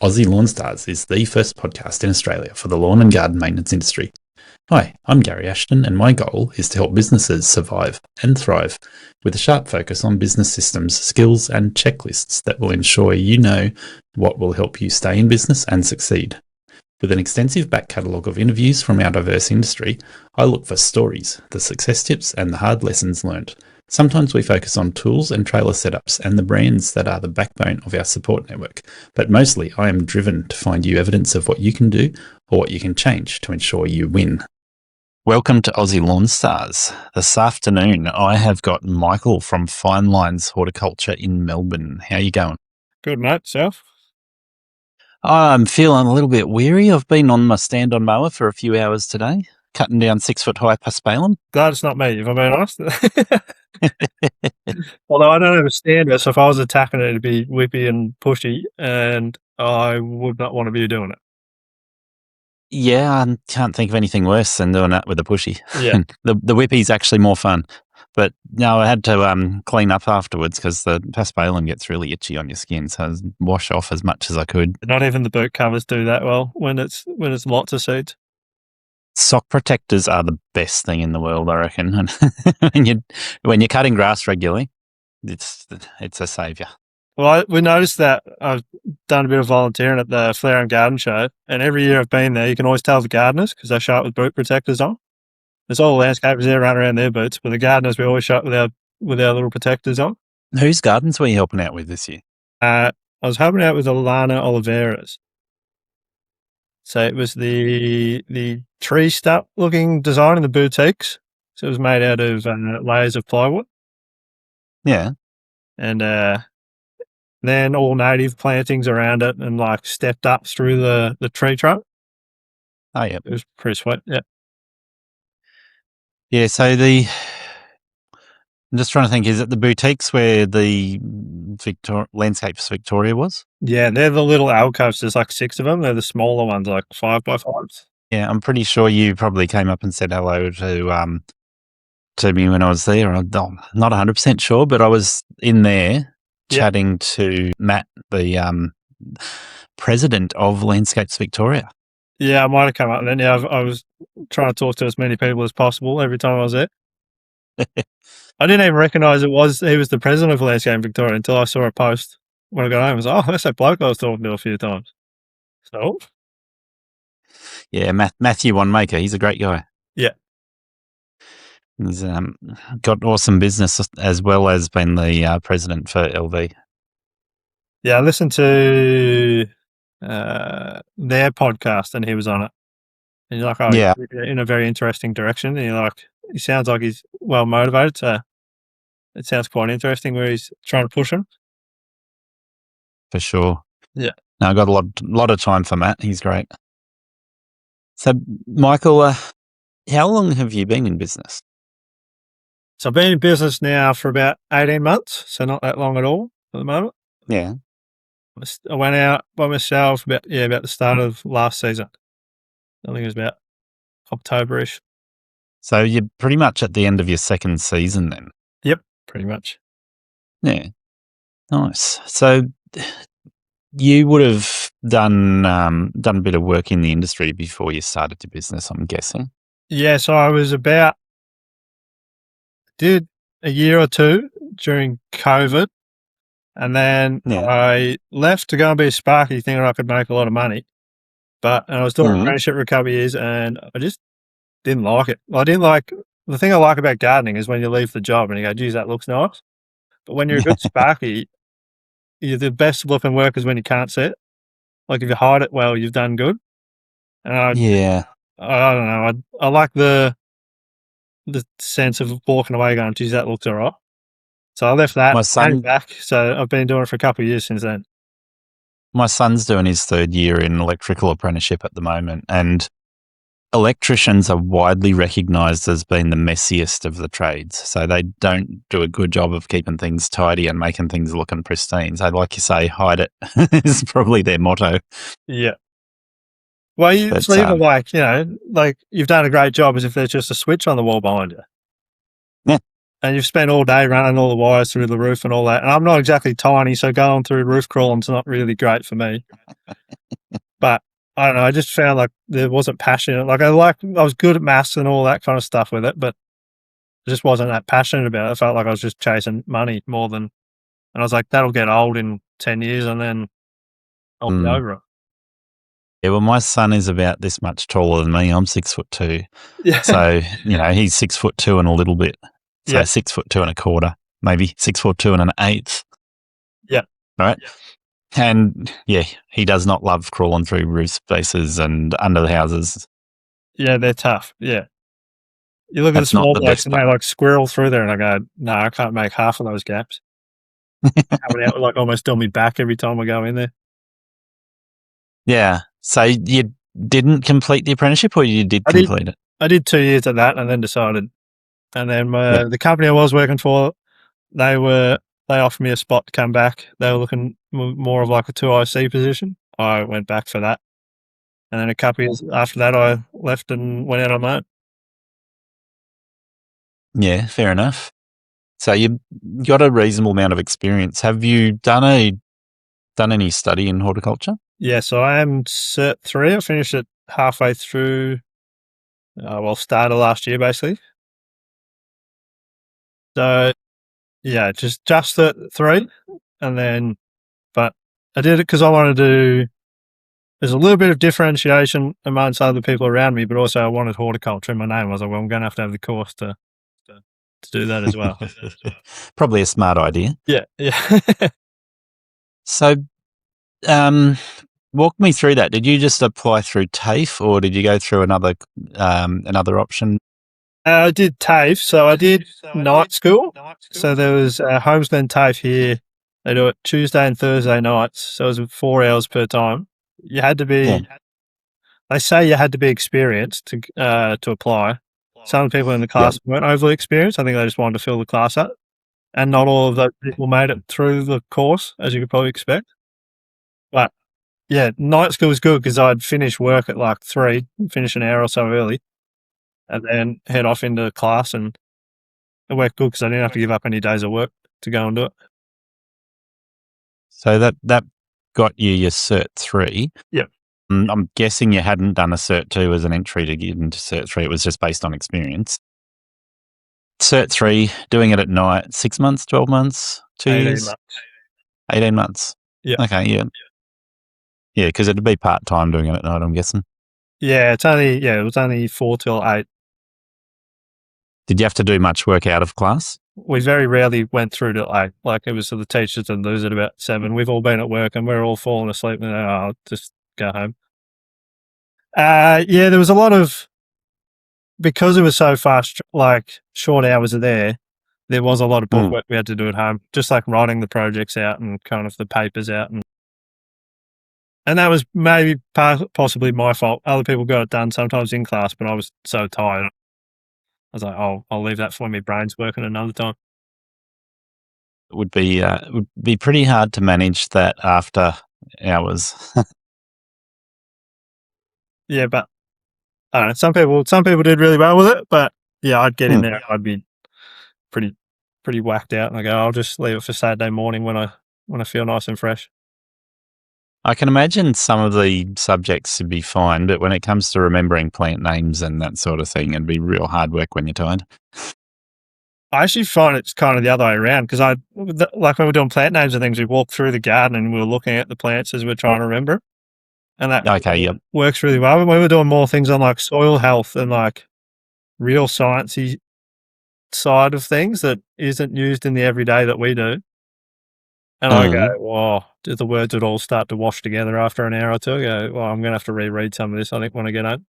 Aussie Lawn Stars is the first podcast in Australia for the lawn and garden maintenance industry. Hi, I'm Gary Ashton, and my goal is to help businesses survive and thrive with a sharp focus on business systems, skills, and checklists that will ensure you know what will help you stay in business and succeed. With an extensive back catalogue of interviews from our diverse industry, I look for stories, the success tips, and the hard lessons learned. Sometimes we focus on tools and trailer setups and the brands that are the backbone of our support network, but mostly I am driven to find you evidence of what you can do or what you can change to ensure you win. Welcome to Aussie Lawn Stars. This afternoon, I have got Michael from Fine Lines Horticulture in Melbourne. How are you going? Good, mate. Self? I'm feeling a little bit weary. I've been on my stand-on mower for a few hours today, cutting down 6-foot-high paspalum. Glad it's not me, if I'm being honest. Although I don't understand it, so if I was attacking it, it'd be whippy and pushy, and I would not want to be doing it. Yeah, I can't think of anything worse than doing that with a pushy. Yeah. The whippy's actually more fun. But no, I had to clean up afterwards because the paspalum gets really itchy on your skin, so I wash off as much as I could. Not even the boot covers do that well when it's lots of seeds. Sock protectors are the best thing in the world, I reckon. And when you're cutting grass regularly, it's a saviour. Well, we noticed that I've done a bit of volunteering at the Flower and Garden Show, and every year I've been there, you can always tell the gardeners because they show up with boot protectors on. There's all the landscapers there running around their boots, but the gardeners, we always show up with our little protectors on. Whose gardens were you helping out with this year? I was helping out with Alana Oliveira's. So it was the tree stump looking design in the boutiques. So it was made out of layers of plywood. Yeah. And then all native plantings around it and like stepped up through the tree trunk. Oh, yeah. It was pretty sweet. Yeah. Yeah, so I'm just trying to think, is it the boutiques where the Landscapes Victoria was? Yeah, they're the little alcoves. There's like 6 of them. They're the smaller ones, like 5x5s. Yeah, I'm pretty sure you probably came up and said hello to me when I was there. I'm not 100% sure, but I was in there chatting to Matt, the president of Landscapes Victoria. Yeah, I might have come up then. Yeah, I was trying to talk to as many people as possible every time I was there. I didn't even recognise he was the president of Landscape Victoria until I saw a post when I got home. I was like, oh, that's that bloke I was talking to a few times. So, yeah, Matthew Wanmaker, he's a great guy. Yeah. He's got awesome business as well as been the president for LV. Yeah, I listened to their podcast and he was on it. And you're like, oh, yeah, in a very interesting direction. And you're like, he sounds like he's well motivated. So it sounds quite interesting where he's trying to push him. For sure. Yeah. No, I got a lot of time for Matt. He's great. So, Michael, how long have you been in business? So I've been in business now for about 18 months, so not that long at all at the moment. Yeah. I went out by myself about the start of last season. I think it was about October-ish. So you're pretty much at the end of your second season then? Yep, pretty much. Yeah. Nice. So you would have done a bit of work in the industry before you started your business, I'm guessing? Yeah, so I was did a year or two during COVID, and then I left to go and be a sparky thinking I could make a lot of money. And I was doing an apprenticeship for a couple of years and I just didn't like it. The thing I like about gardening is when you leave the job and you go, geez, that looks nice. But when you're a good sparky, the best looking work is when you can't see it. Like if you hide it well, you've done good. And I don't know. I like the sense of walking away going, geez, that looks all right. So I left that, came back. So I've been doing it for a couple of years since then. My son's doing his 3rd year in electrical apprenticeship at the moment, and electricians are widely recognised as being the messiest of the trades. So they don't do a good job of keeping things tidy and making things looking pristine. So like you say, hide it is probably their motto. Yeah. Well, it's even like you've done a great job as if there's just a switch on the wall behind you. Yeah. And you've spent all day running all the wires through the roof and all that. And I'm not exactly tiny, so going through roof crawling's not really great for me. I don't know. I just found like there wasn't passion. Like I was good at maths and all that kind of stuff with it, but I just wasn't that passionate about it. I felt like I was just chasing money more than, and I was like, that'll get old in 10 years and then I'll be over it. Yeah, well, my son is about this much taller than me. I'm 6'2". Yeah. So, he's 6'2" and a little bit. So Yeah. 6'2" and a quarter, maybe 6'2" and an eighth. Yeah. Right. Yeah. And yeah, he does not love crawling through roof spaces and under the houses. Yeah, they're tough. Yeah. You look at the small blokes and they like squirrel through there and I go, no, I can't make half of those gaps. Coming out like almost on me back every time I go in there. Yeah. So you didn't complete the apprenticeship or you did complete it? I did 2 years of that and then decided. And then the company I was working for, they offered me a spot to come back. They were looking more of like a 2IC position. I went back for that. And then a couple years after that, I left and went out on my own. Yeah, fair enough. So you got a reasonable amount of experience. Have you done any study in horticulture? Yeah, so I am Cert 3. I finished it halfway through, started last year basically. So yeah, just Cert 3, and then, but I did it because I wanted to. There's a little bit of differentiation amongst other people around me, but also I wanted horticulture in my name. I was like, well, I'm going to have the course to do that as well. Probably a smart idea. Yeah. So, walk me through that. Did you just apply through TAFE or did you go through another option? I did TAFE, so I did night school. So there was Homesman TAFE here. They do it Tuesday and Thursday nights, so it was 4 hours per time. You had to be. They say you had to be experienced to apply. Some people in the class weren't overly experienced. I think they just wanted to fill the class up, and not all of those people made it through the course, as you could probably expect. But yeah, night school was good because I'd finish work at like 3, finish an hour or so early, and then head off into class, and it worked good because I didn't have to give up any days of work to go and do it. So that got you your Cert 3. Yep. I'm guessing you hadn't done a Cert 2 as an entry to get into Cert 3. It was just based on experience. Cert 3, doing it at night, 6 months, 12 months, 2 years? 18 months. Yeah. Okay, yeah. Yeah, because it'd be part-time doing it at night, I'm guessing. Yeah, it was only 4 till 8. Did you have to do much work out of class? We very rarely went through to 8. Like it was for the teachers and lose at about 7. We've all been at work and we're all falling asleep and I'll just go home. Yeah, there was a lot of, because it was so fast, like short hours are there was a lot of book work we had to do at home, just like writing the projects out and kind of the papers out. And that was maybe possibly my fault. Other people got it done sometimes in class, but I was so tired. I was like, I'll leave that for when my brain's working another time. It would be pretty hard to manage that after hours. Yeah, but I don't know. Some people did really well with it, but yeah, I'd get in there. I'd be pretty whacked out, and I go, I'll just leave it for Saturday morning when I feel nice and fresh. I can imagine some of the subjects would be fine, but when it comes to remembering plant names and that sort of thing, it'd be real hard work when you're tired. I actually find it's kind of the other way around because like when we're doing plant names and things, we walk through the garden and we're looking at the plants as we're trying to remember. And that works really well. When we're doing more things on like soil health and like real sciencey side of things that isn't used in the everyday that we do. And I go, wow, the words would all start to wash together after an hour or two. I go, well, I'm going to have to reread some of this, I think, when I get home.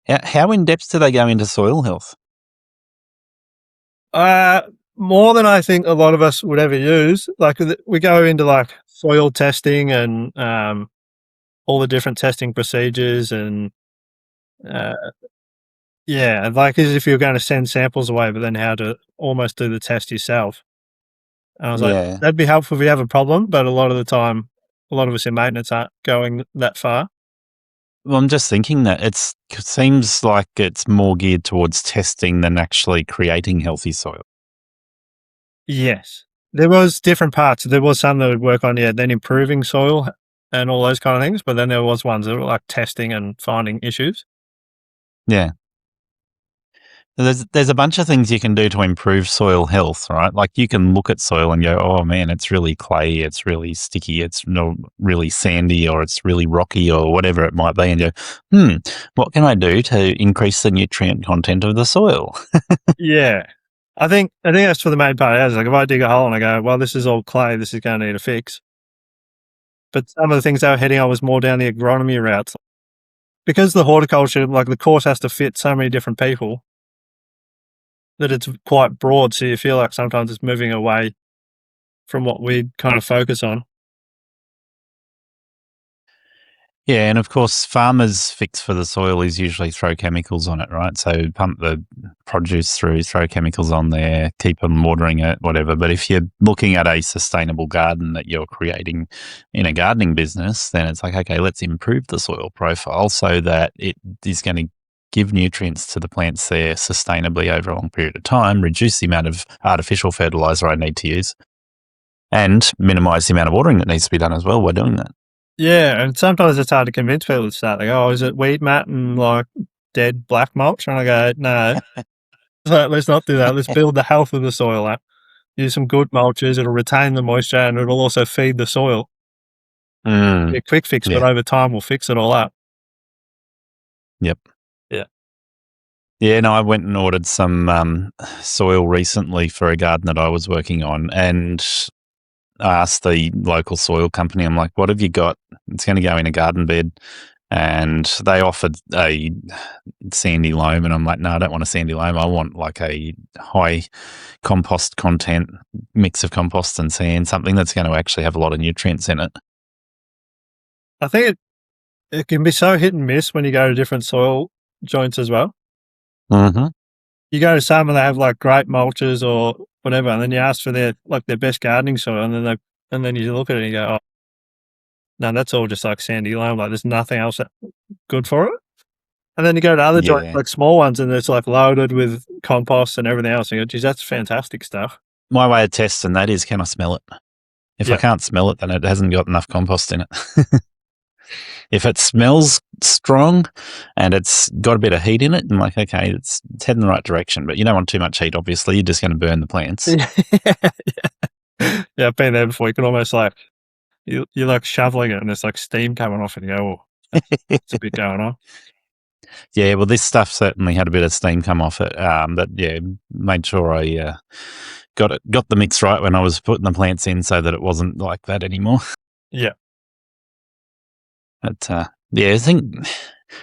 How in depth do they go into soil health? More than I think a lot of us would ever use. Like we go into like soil testing and all the different testing procedures and like as if you're going to send samples away, but then how to almost do the test yourself. And I was like, that'd be helpful if you have a problem, but a lot of the time, a lot of us in maintenance aren't going that far. Well, I'm just thinking that it seems like it's more geared towards testing than actually creating healthy soil. Yes. There was different parts. There was some that would work on, then improving soil and all those kind of things. But then there was ones that were like testing and finding issues. Yeah. There's a bunch of things you can do to improve soil health, right? Like you can look at soil and go, oh man, it's really clay, it's really sticky, it's not really sandy, or it's really rocky, or whatever it might be, and go, what can I do to increase the nutrient content of the soil? Yeah. I think that's for the main part. Is like if I dig a hole and I go, well, this is all clay, this is going to need a fix. But some of the things they were heading on was more down the agronomy routes. Because the horticulture, like the course has to fit so many different people, that it's quite broad, so you feel like sometimes it's moving away from what we kind of focus on. Yeah, and of course, farmers' fix for the soil is usually throw chemicals on it, right? So pump the produce through, throw chemicals on there, keep them watering it, whatever. But if you're looking at a sustainable garden that you're creating in a gardening business, then it's like, okay, let's improve the soil profile so that it is going to give nutrients to the plants there sustainably over a long period of time, reduce the amount of artificial fertilizer I need to use, and minimize the amount of watering that needs to be done as well by doing that. Yeah, and sometimes it's hard to convince people to start. They go, oh, is it weed mat and like dead black mulch? And I go, no, let's not do that. Let's build the health of the soil up. Use some good mulches. It'll retain the moisture and it'll also feed the soil. A quick fix, but over time we'll fix it all up. Yep. Yeah. Yeah, no, I went and ordered some soil recently for a garden that I was working on, and I asked the local soil company, I'm like, what have you got? It's going to go in a garden bed. And they offered a sandy loam, and I'm like, no, I don't want a sandy loam. I want like a high compost content mix of compost and sand, something that's going to actually have a lot of nutrients in it. I think it can be so hit and miss when you go to different soil joints as well. Mm-hmm. You go to some and they have like great mulches or whatever, and then you ask for their best gardening soil, and then you look at it and you go, oh, no, that's all just like sandy loam. Like there's nothing else good for it. And then you go to other joints, like small ones, and it's like loaded with compost and everything else. And you go, geez, that's fantastic stuff. My way of testing that is, can I smell it? If I can't smell it, then it hasn't got enough compost in it. If it smells strong and it's got a bit of heat in it, I'm like, okay, it's heading in the right direction. But you don't want too much heat, obviously. You're just going to burn the plants. Yeah, I've been there before. You can almost like, you're like shoveling it and there's like steam coming off it. And you go, oh, that's a bit going on. Yeah, well, this stuff certainly had a bit of steam come off it. But yeah, made sure I got the mix right when I was putting the plants in, so that it wasn't like that anymore. Yeah. But yeah, I think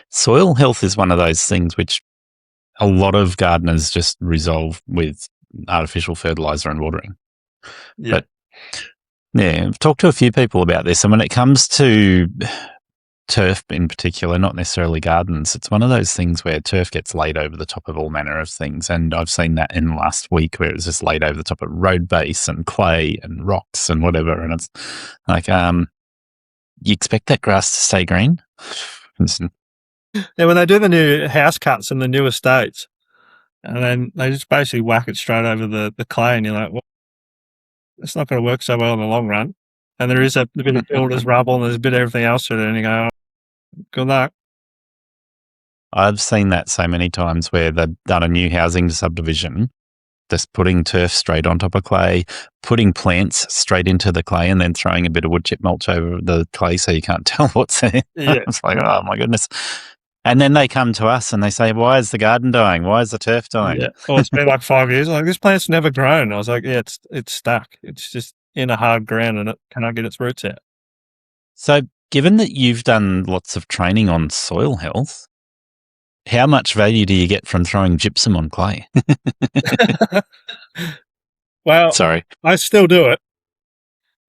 soil health is one of those things which a lot of gardeners just resolve with artificial fertilizer and watering. Yeah. But yeah, I've talked to a few people about this, and when it comes to turf in particular, not necessarily gardens, it's one of those things where turf gets laid over the top of all manner of things. And I've seen that in the last week, where it was just laid over the top of road base and clay and rocks and whatever. And it's like, you expect that grass to stay green? Yeah, when they do the new house cuts in the new estates, and then they just basically whack it straight over the clay, and you're like, well, it's not going to work so well in the long run. And there is a bit of builder's rubble, and there's a bit of everything else to it, and you go, oh, good luck. I've seen that so many times where they've done a new housing subdivision, just putting turf straight on top of clay, putting plants straight into the clay, and then throwing a bit of wood chip mulch over the clay so you can't tell what's there. Yeah. It's like, oh my goodness. And then they come to us and they say, why is the garden dying? Why is the turf dying? Yeah. Well, it's been like 5 years. Like, this plant's never grown. I was like, yeah, it's stuck. It's just in a hard ground and it cannot get its roots out. So given that you've done lots of training on soil health, how much value do you get from throwing gypsum on clay? Well, sorry, I still do it.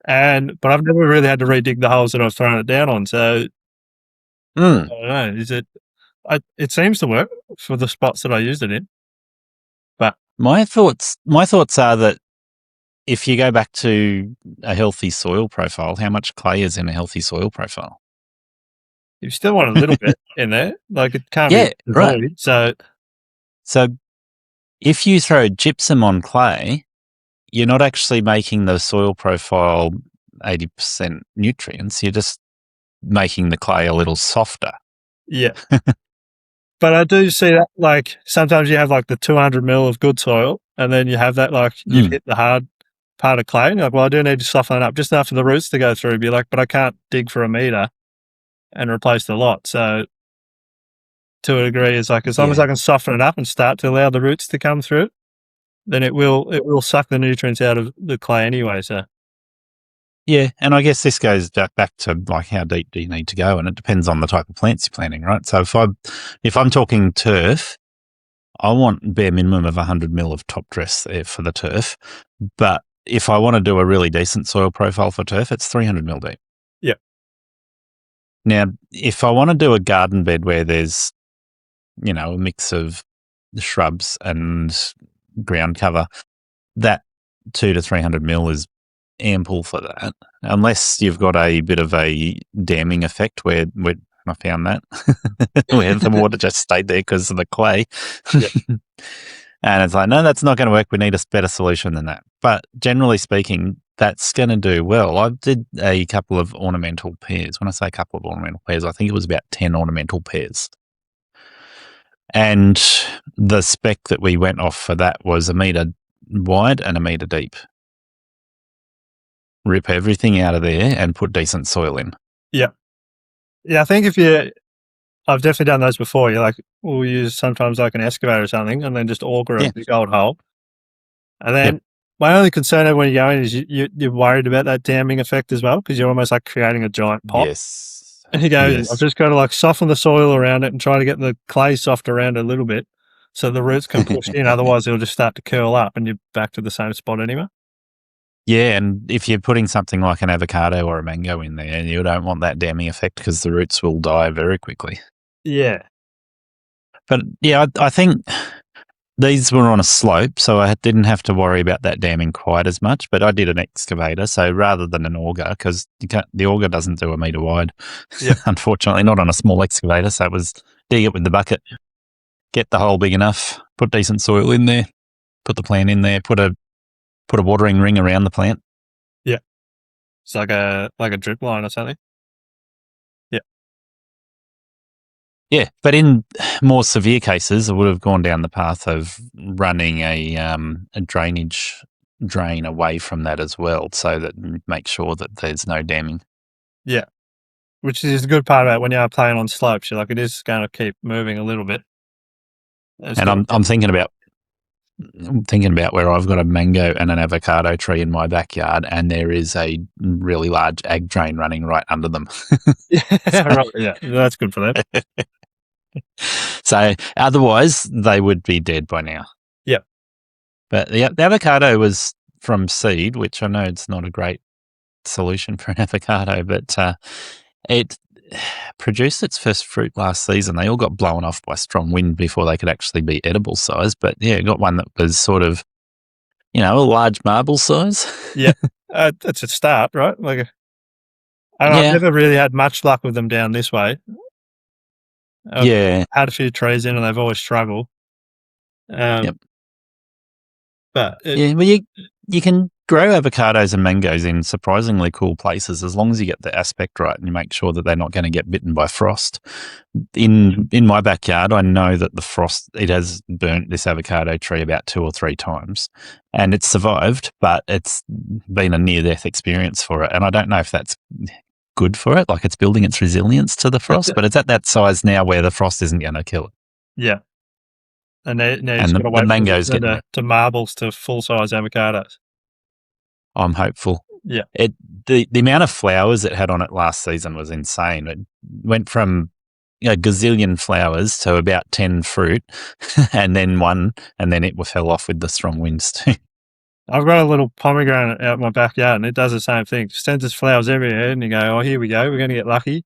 But I've never really had to redig the holes that I've thrown it down on. So I don't know. It seems to work for the spots that I used it in. But my thoughts are that if you go back to a healthy soil profile, how much clay is in a healthy soil profile? You still want a little bit in there. Like, it can't Yeah, be right. void. So if you throw gypsum on clay, you're not actually making the soil profile 80% nutrients. You're just making the clay a little softer. Yeah. But I do see that, like, sometimes you have, like, the 200 mil of good soil, and then you have that, like, you've hit the hard part of clay, and you're like, well, I do need to soften it up just enough for the roots to go through. Be like, but I can't dig for a metre and replace the lot. So to a degree, it's like, as long as I can soften it up and start to allow the roots to come through, then it will suck the nutrients out of the clay anyway, so. Yeah, and I guess this goes back to, like, how deep do you need to go, and it depends on the type of plants you're planting, right? So if I'm talking turf, I want bare minimum of 100 mil of top dress there for the turf, but if I want to do a really decent soil profile for turf, it's 300 mil deep. Yeah. Now, if I want to do a garden bed where there's, a mix of shrubs and ground cover, that 200 to 300 mil is ample for that, unless you've got a bit of a damming effect where I found that where the water just stayed there because of the clay. Yeah. And it's like, no, that's not going to work. We need a better solution than that. But generally speaking, that's going to do well. I did a couple of ornamental pairs. When I say a couple of ornamental pairs, I think it was about 10 ornamental pairs. And the spec that we went off for that was 1 metre wide and 1 metre deep. Rip everything out of there and put decent soil in. Yeah. Yeah, I think I've definitely done those before. You're like, we'll use sometimes like an excavator or something and then just auger a big old hole. And then my only concern when you're going is you're worried about that damming effect as well, because you're almost like creating a giant pot. Yes. And you go, I've just got to like soften the soil around it and try to get the clay soft around it a little bit so the roots can push in. Otherwise, it'll just start to curl up and you're back to the same spot anyway. Yeah, and if you're putting something like an avocado or a mango in there, you don't want that damming effect because the roots will die very quickly. Yeah. But yeah, I think these were on a slope, so I didn't have to worry about that damming quite as much, but I did an excavator, so rather than an auger, because the auger doesn't do 1 metre wide, unfortunately, not on a small excavator, so it was dig it with the bucket, get the hole big enough, put decent soil in there, put the plant in there, put a watering ring around the plant. Yeah. It's like a drip line or something. Yeah. Yeah, but in more severe cases, I would have gone down the path of running a drainage drain away from that as well, so that make sure that there's no damming. Yeah, which is the good part about when you are playing on slopes. You're like, it is going to keep moving a little bit. And I'm thinking about where I've got a mango and an avocado tree in my backyard, and there is a really large ag drain running right under them. Right, yeah, that's good for them. So otherwise, they would be dead by now. Yeah. But the avocado was from seed, which I know it's not a great solution for an avocado, but it produced its first fruit last season. They all got blown off by strong wind before they could actually be edible size. But yeah, got one that was sort of, a large marble size. Yeah, that's a start, right? I've never really had much luck with them down this way. I've had a few trees in and they've always struggled. But you can grow avocados and mangoes in surprisingly cool places as long as you get the aspect right and you make sure that they're not going to get bitten by frost. In my backyard, I know that the frost, it has burnt this avocado tree about 2 or 3 times, and it's survived, but it's been a near-death experience for it. And I don't know if that's good for it, like it's building its resilience to the frost, but it's at that size now where the frost isn't going to kill it. Yeah. And now you just got to wait mangoes to marbles to full-size avocados. I'm hopeful. Yeah. The amount of flowers it had on it last season was insane. It went from a gazillion flowers to about 10 fruit and then it fell off with the strong winds too. I've got a little pomegranate out in my backyard and it does the same thing. It sends its flowers everywhere and you go, oh, here we go. We're going to get lucky.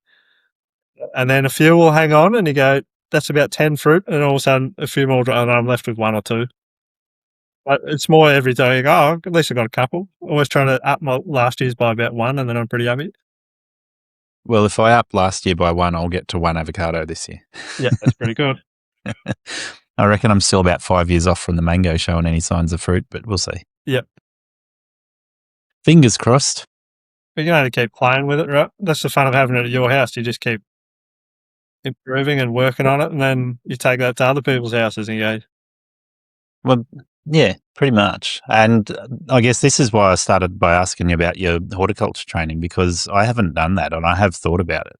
And then a few will hang on and you go, that's about 10 fruit. And all of a sudden a few more, and I'm left with 1 or 2. But it's more every day. You go, oh, at least I got a couple. Always trying to up my last year's by about 1 and then I'm pretty happy. Well, if I up last year by 1, I'll get to 1 avocado this year. Yeah, that's pretty good. I reckon I'm still about 5 years off from the mango showing any signs of fruit, but we'll see. Yep. Fingers crossed. you can only keep playing with it, right? That's the fun of having it at your house. You just keep improving and working on it, and then you take that to other people's houses and you go, Well, yeah, pretty much. And I guess this is why I started by asking you about your horticulture training, because I haven't done that and I have thought about it.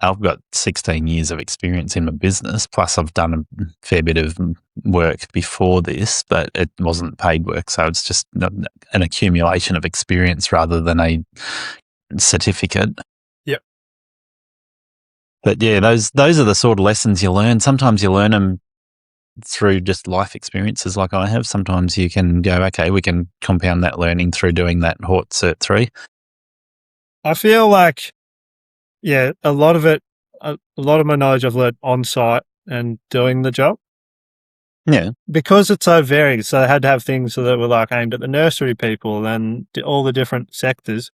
I've got 16 years of experience in my business, plus I've done a fair bit of work before this, but it wasn't paid work. So it's just an accumulation of experience rather than a certificate. Yep. But yeah, those are the sort of lessons you learn. Sometimes you learn them through just life experiences like I have. Sometimes you can go, okay, we can compound that learning through doing that Hort Cert 3. I feel like, yeah, a lot of my knowledge I've learned on site and doing the job. Yeah. Because it's so varied, so I had to have things that were like aimed at the nursery people and all the different sectors.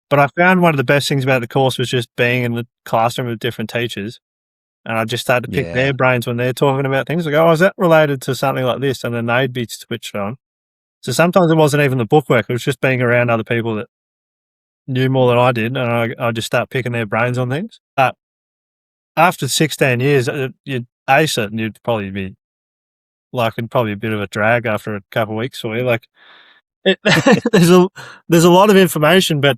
But I found one of the best things about the course was just being in the classroom with different teachers. And I just started to pick their brains when they're talking about things. Like, oh, is that related to something like this? And then they'd be switched on. So sometimes it wasn't even the bookwork. It was just being around other people that knew more than I did. And I just start picking their brains on things. But after 16 years, you'd ace it and you'd probably be probably a bit of a drag after a couple of weeks for you. Like, there's a lot of information, but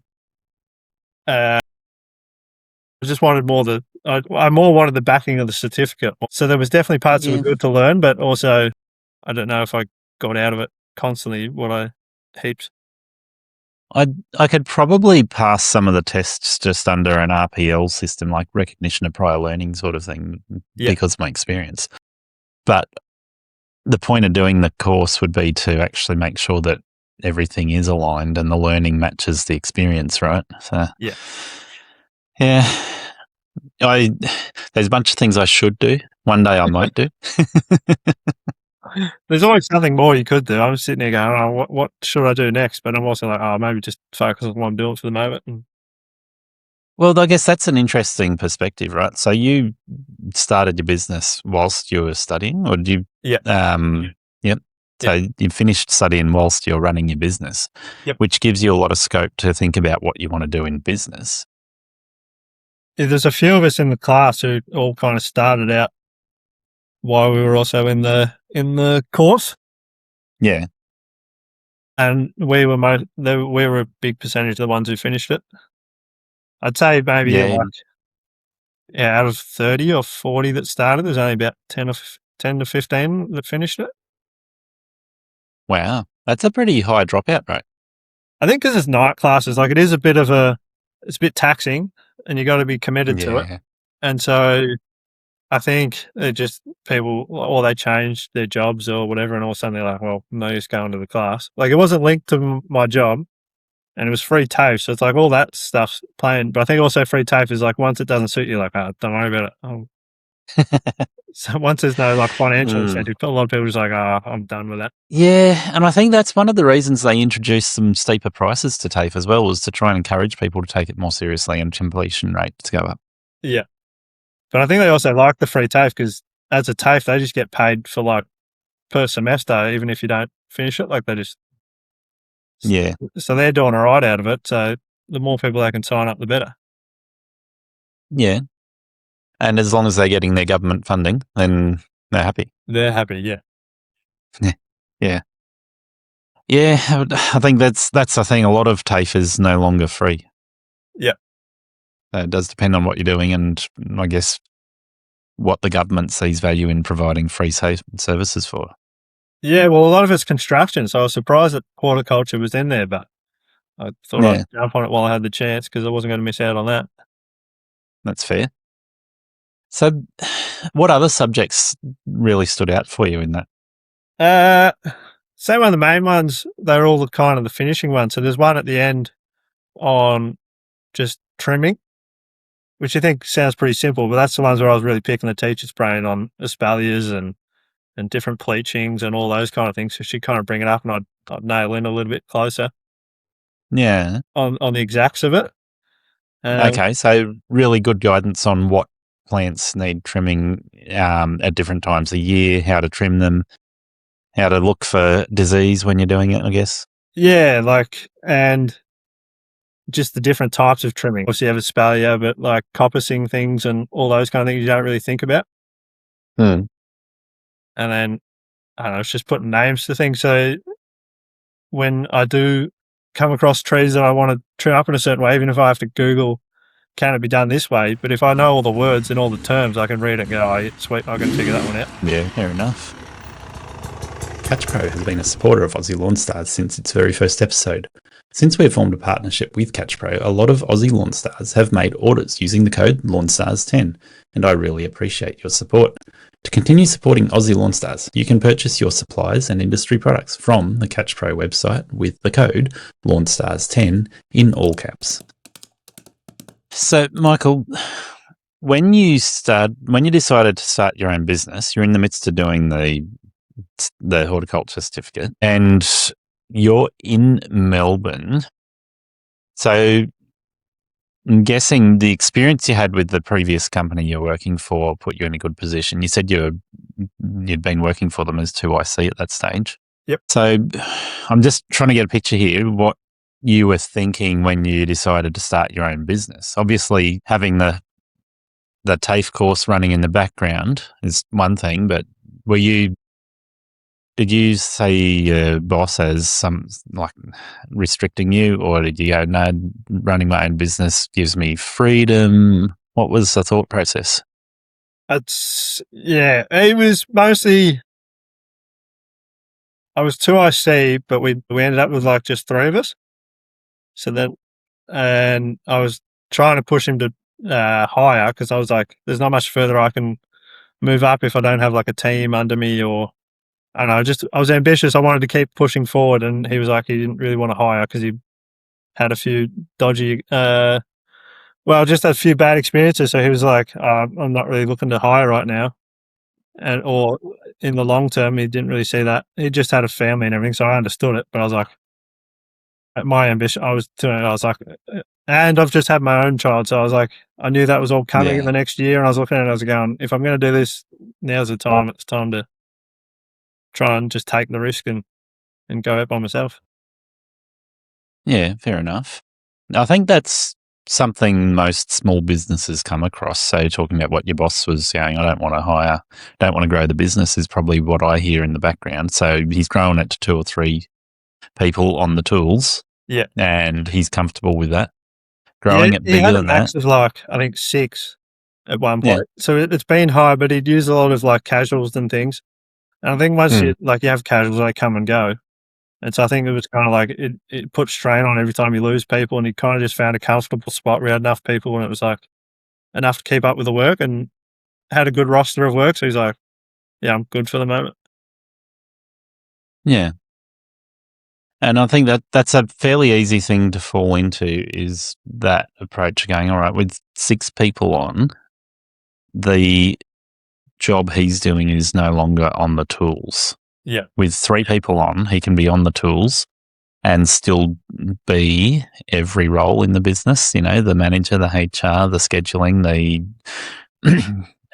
I just wanted more I more wanted the backing of the certificate. So there was definitely parts that were good to learn, but also I don't know if I got out of it constantly what I heaped. I could probably pass some of the tests just under an RPL system, like recognition of prior learning sort of thing, because of my experience. But the point of doing the course would be to actually make sure that everything is aligned and the learning matches the experience, right? So yeah. There's a bunch of things I should do. One day I might do. There's always something more you could do. I'm sitting there going, oh, what should I do next? But I'm also like, oh, maybe just focus on what I'm doing for the moment. Well, I guess that's an interesting perspective, right? So you started your business whilst you were studying, or did you? Yeah. Yep. So you finished studying whilst you're running your business, which gives you a lot of scope to think about what you want to do in business. Yeah, there's a few of us in the class who all kind of started out while we were also in the course. Yeah. And we were a big percentage of the ones who finished it. I'd say maybe out of 30 or 40 that started, there's only about 10 to 15 that finished it. Wow. That's a pretty high dropout rate. I think because it's night classes, like it's a bit taxing and you got to be committed to it. And so I think it just people, or they changed their jobs or whatever, and all of a sudden they're like, well, no use going to the class. Like it wasn't linked to my job and it was free TAFE. So it's like all that stuff's playing. But I think also free TAFE is like once it doesn't suit you, like, oh, don't worry about it. So once there's no like financial incentive, a lot of people are just like, oh, I'm done with that. Yeah, and I think that's one of the reasons they introduced some steeper prices to TAFE as well, was to try and encourage people to take it more seriously and completion rates go up. Yeah. But I think they also like the free TAFE because as a TAFE, they just get paid for like per semester, even if you don't finish it. Like they just, so they're doing all right out of it. So the more people they can sign up, the better. Yeah. And as long as they're getting their government funding, then they're happy. They're happy, yeah. Yeah. Yeah, I think that's the thing. A lot of TAFE is no longer free. Yeah. It does depend on what you're doing and I guess what the government sees value in providing free services for. Yeah, well, a lot of it's construction, so I was surprised that horticulture was in there, but I thought I'd jump on it while I had the chance because I wasn't going to miss out on that. That's fair. So what other subjects really stood out for you in that? So one of the main ones, they're all the kind of the finishing ones. So there's one at the end on just trimming, which I think sounds pretty simple, but that's the ones where I was really picking the teacher's brain on espaliers and different pleachings and all those kind of things. So she'd kind of bring it up and I'd nail in a little bit closer. Yeah. On the exacts of it. Okay, so really good guidance on what plants need trimming at different times of the year, how to trim them, how to look for disease when you're doing it, I guess. Yeah, and just the different types of trimming. Obviously, you have espalier, but like coppicing things and all those kind of things you don't really think about. Mm. And then, I don't know, it's just putting names to things. So when I do come across trees that I want to trim up in a certain way, even if I have to Google, can it be done this way? But if I know all the words and all the terms, I can read it and go, oh, sweet, I can figure that one out. Yeah, fair enough. CatchPro has been a supporter of Aussie Lawn Stars since its very first episode. Since we have formed a partnership with CatchPro, a lot of Aussie Lawn Stars have made orders using the code LawnStars10, and I really appreciate your support. To continue supporting Aussie Lawn Stars, you can purchase your supplies and industry products from the CatchPro website with the code LawnStars10 in all caps. So, Michael, when you decided to start your own business, you're in the midst of doing the horticulture certificate, and you're in Melbourne. So I'm guessing the experience you had with the previous company you're working for put you in a good position. You said you'd been working for them as 2IC at that stage. Yep. So I'm just trying to get a picture here, what you were thinking when you decided to start your own business. Obviously, having the TAFE course running in the background is one thing, but did you say your boss as some like restricting you, or did you go, no, running my own business gives me freedom? What was the thought process? It was mostly, I was 2IC, but we ended up with like just 3 of us. So then, and I was trying to push him to hire, because I was like, there's not much further I can move up if I don't have like a team under me, or I don't know, I was ambitious. I wanted to keep pushing forward, and he was like, he didn't really want to hire because he had a few dodgy, just a few bad experiences. So he was like, I'm not really looking to hire right now. Or in the long term, he didn't really see that. He just had a family and everything. So I understood it, but I was like, at my ambition, I was like, and I've just had my own child. So I was like, I knew that was all coming in the next year. And I was looking at it, I was going, if I'm going to do this, now's the time. It's time to try and just take the risk and go out by myself. Yeah, fair enough. I think that's something most small businesses come across. So talking about what your boss was saying, I don't want to hire, don't want to grow the business, is probably what I hear in the background. So he's growing it to 2 or 3 people on the tools. Yeah. And he's comfortable with that. Growing it bigger than that. He had a max of like, I think 6 at one point. Yeah. So it's been high, but he'd use a lot of like casuals and things. And I think once you have casuals, they come and go. And so I think it was kind of like it put strain on every time you lose people, and he kind of just found a comfortable spot where he had enough people, and it was like enough to keep up with the work, and had a good roster of work. So he's like, yeah, I'm good for the moment. Yeah. And I think that's a fairly easy thing to fall into, is that approach of going, all right, with 6 people on, the job he's doing is no longer on the tools. Yeah. With 3 people on, he can be on the tools and still be every role in the business, the manager, the HR, the scheduling, the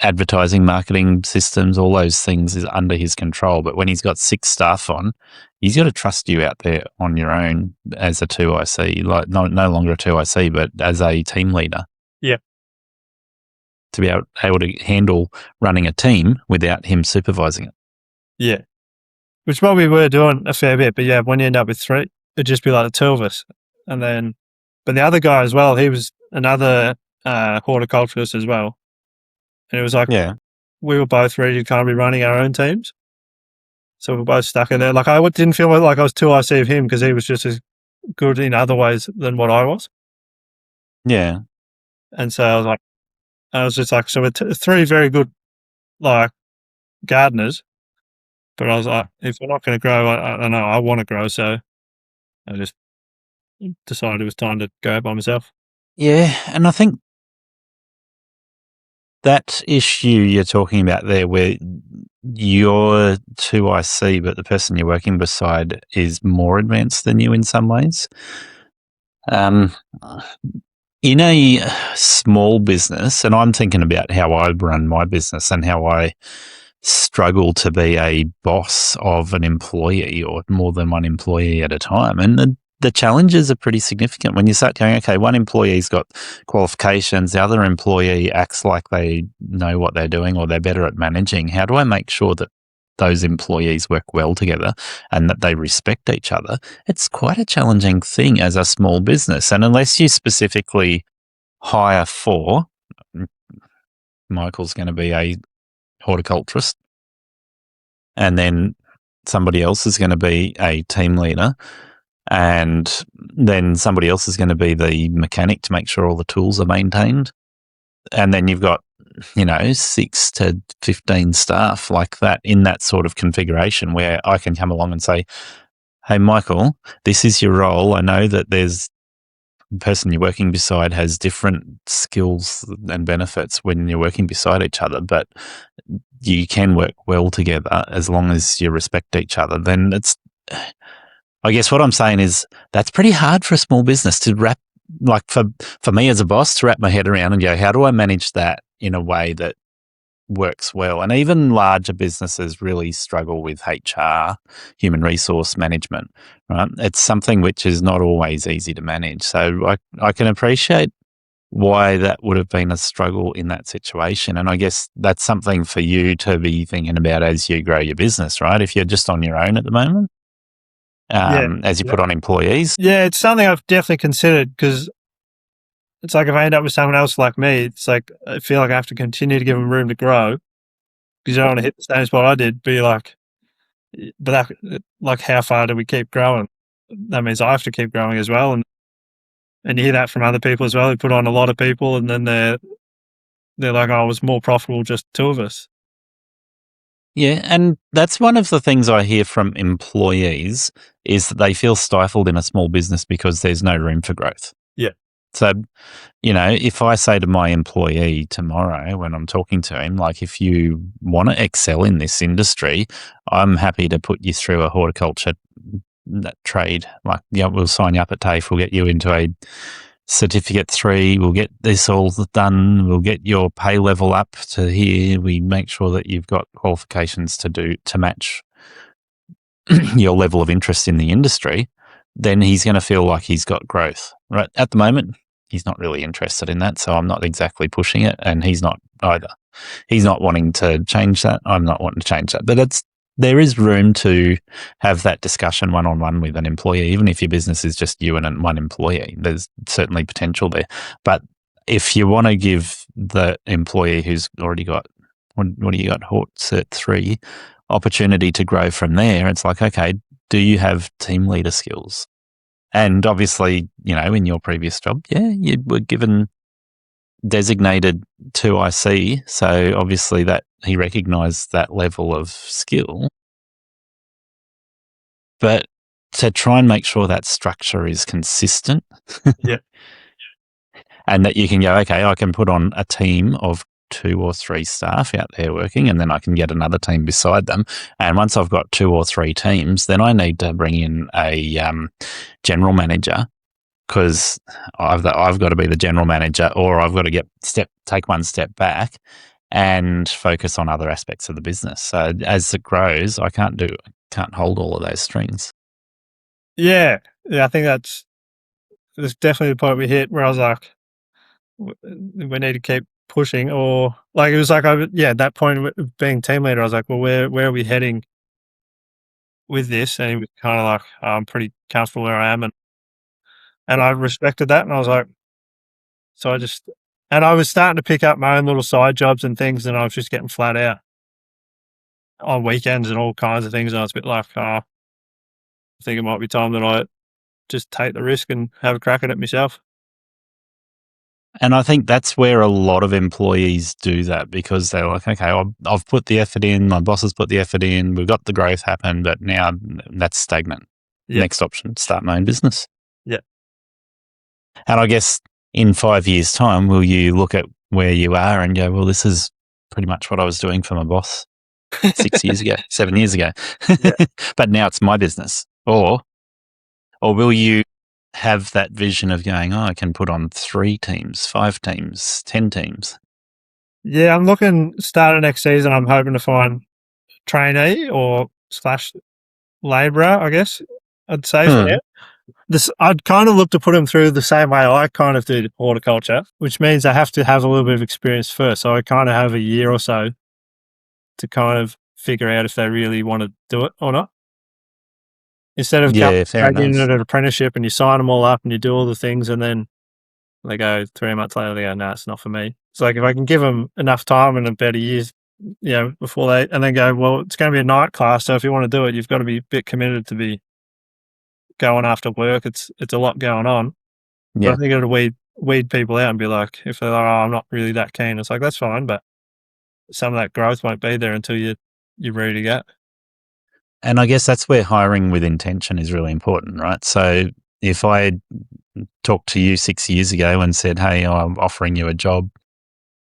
advertising, marketing systems, all those things is under his control. But when he's got 6 staff on, he's got to trust you out there on your own as a 2IC, like no longer a 2IC, but as a team leader. Yeah. To be able to handle running a team without him supervising it. Yeah. Which what we were doing a fair bit, but yeah, when you end up with 3, it'd just be like the 2 of us. And then, but the other guy as well, he was another horticulturist as well. And it was like, we were both ready to kind of be running our own teams. So we were both stuck in there. Like I didn't feel like I was 2IC of him, because he was just as good in other ways than what I was. Yeah. And so I was just like, so we're 3 very good, like, gardeners. But I was like, if we're not going to grow, I don't know, I want to grow. So I just decided it was time to go by myself. Yeah. And I think that issue you're talking about there, where you're 2IC, but the person you're working beside is more advanced than you in some ways. In a small business, and I'm thinking about how I run my business and how I struggle to be a boss of an employee or more than one employee at a time. And the challenges are pretty significant when you start going, okay, one employee's got qualifications, the other employee acts like they know what they're doing or they're better at managing. How do I make sure that those employees work well together and that they respect each other? It's quite a challenging thing as a small business. And unless you specifically hire for, Michael's going to be a horticulturist, and then somebody else is going to be a team leader, and then somebody else is going to be the mechanic to make sure all the tools are maintained. And then you've got, 6 to 15 staff like that in that sort of configuration where I can come along and say, hey, Michael, this is your role. I know that there's the person you're working beside has different skills and benefits when you're working beside each other, but you can work well together as long as you respect each other. Then I guess what I'm saying is that's pretty hard for a small business to wrap, like for me as a boss, to wrap my head around and go, how do I manage that in a way that works well? And even larger businesses really struggle with HR, human resource management, right? It's something which is not always easy to manage. So I can appreciate why that would have been a struggle in that situation. And I guess that's something for you to be thinking about as you grow your business, right? If you're just on your own at the moment, as you put on employees. Yeah, it's something I've definitely considered, because it's like if I end up with someone else like me, it's like I feel like I have to continue to give them room to grow, because I don't want to hit the same spot I did. Be like, but like, how far do we keep growing? That means I have to keep growing as well, and you hear that from other people as well. Who put on a lot of people, and then they're like, "Oh, it was more profitable just two of us." Yeah, and that's one of the things I hear from employees is that they feel stifled in a small business because there's no room for growth. Yeah. So, if I say to my employee tomorrow when I'm talking to him, like, if you want to excel in this industry, I'm happy to put you through a horticulture trade. Like, we'll sign you up at TAFE, we'll get you into a Certificate 3, we'll get this all done, we'll get your pay level up to here, we make sure that you've got qualifications to match your level of interest in the industry. Then he's going to feel like he's got growth. Right at the moment, he's not really interested in that, so I'm not exactly pushing it, and he's not either. He's not wanting to change that. I'm not wanting to change that. But there is room to have that discussion one-on-one with an employee, even if your business is just you and one employee. There's certainly potential there. But if you want to give the employee who's already got, what do you got, Hort Cert 3, opportunity to grow from there, it's like, okay, do you have team leader skills? And obviously, in your previous job, you were given designated 2IC, so obviously that he recognised that level of skill. But to try and make sure that structure is consistent, Yeah, and that you can go, okay, I can put on a team of 2 or 3 staff out there working, and then I can get another team beside them. And once I've got 2 or 3 teams, then I need to bring in a general manager, because I've got to be the general manager, or I've got to take one step back and focus on other aspects of the business. So as it grows, I can't hold all of those strings. yeah. I think that's definitely the point we hit where I was like, we need to keep pushing, or like it was like at that point of being team leader, I was like, well, where are we heading with this? And he was kind of like, I'm pretty comfortable where I am, and I respected that, and I was like, so I was starting to pick up my own little side jobs and things, and I was just getting flat out on weekends and all kinds of things. And I was a bit like, I think it might be time that I just take the risk and have a crack at it myself. And I think that's where a lot of employees do that, because they're like, okay, I've put the effort in, my boss has put the effort in, we've got the growth happen, but now that's stagnant. Yeah. Next option, start my own business. Yeah. And I guess in 5 years' time, will you look at where you are and go, well, this is pretty much what I was doing for my boss 6 years ago, 7 years ago. Yeah. But now it's my business. Or will you have that vision of going, I can put on 3 teams, 5 teams, 10 teams? Yeah, I'm looking, starting next season, I'm hoping to find trainee or / labourer, I guess I'd say for now. I'd kind of look to put them through the same way I kind of did horticulture, which means they have to have a little bit of experience first. So I kind of have a year or so to kind of figure out if they really want to do it or not. Instead of fair taking enough. it at an apprenticeship and you sign them all up and you do all the things and then they go 3 months later, they go, no, it's not for me. It's like if I can give them enough time and about a year, before and then go, well, it's going to be a night class. So if you want to do it, you've got to be a bit committed to be going after work. It's a lot going on. But I think it'll weed people out and be like, if they're like, oh, I'm not really that keen, it's like, that's fine. But some of that growth won't be there until you're ready to go. And I guess that's where hiring with intention is really important, right? So if I talked to you 6 years ago and said, hey, I'm offering you a job,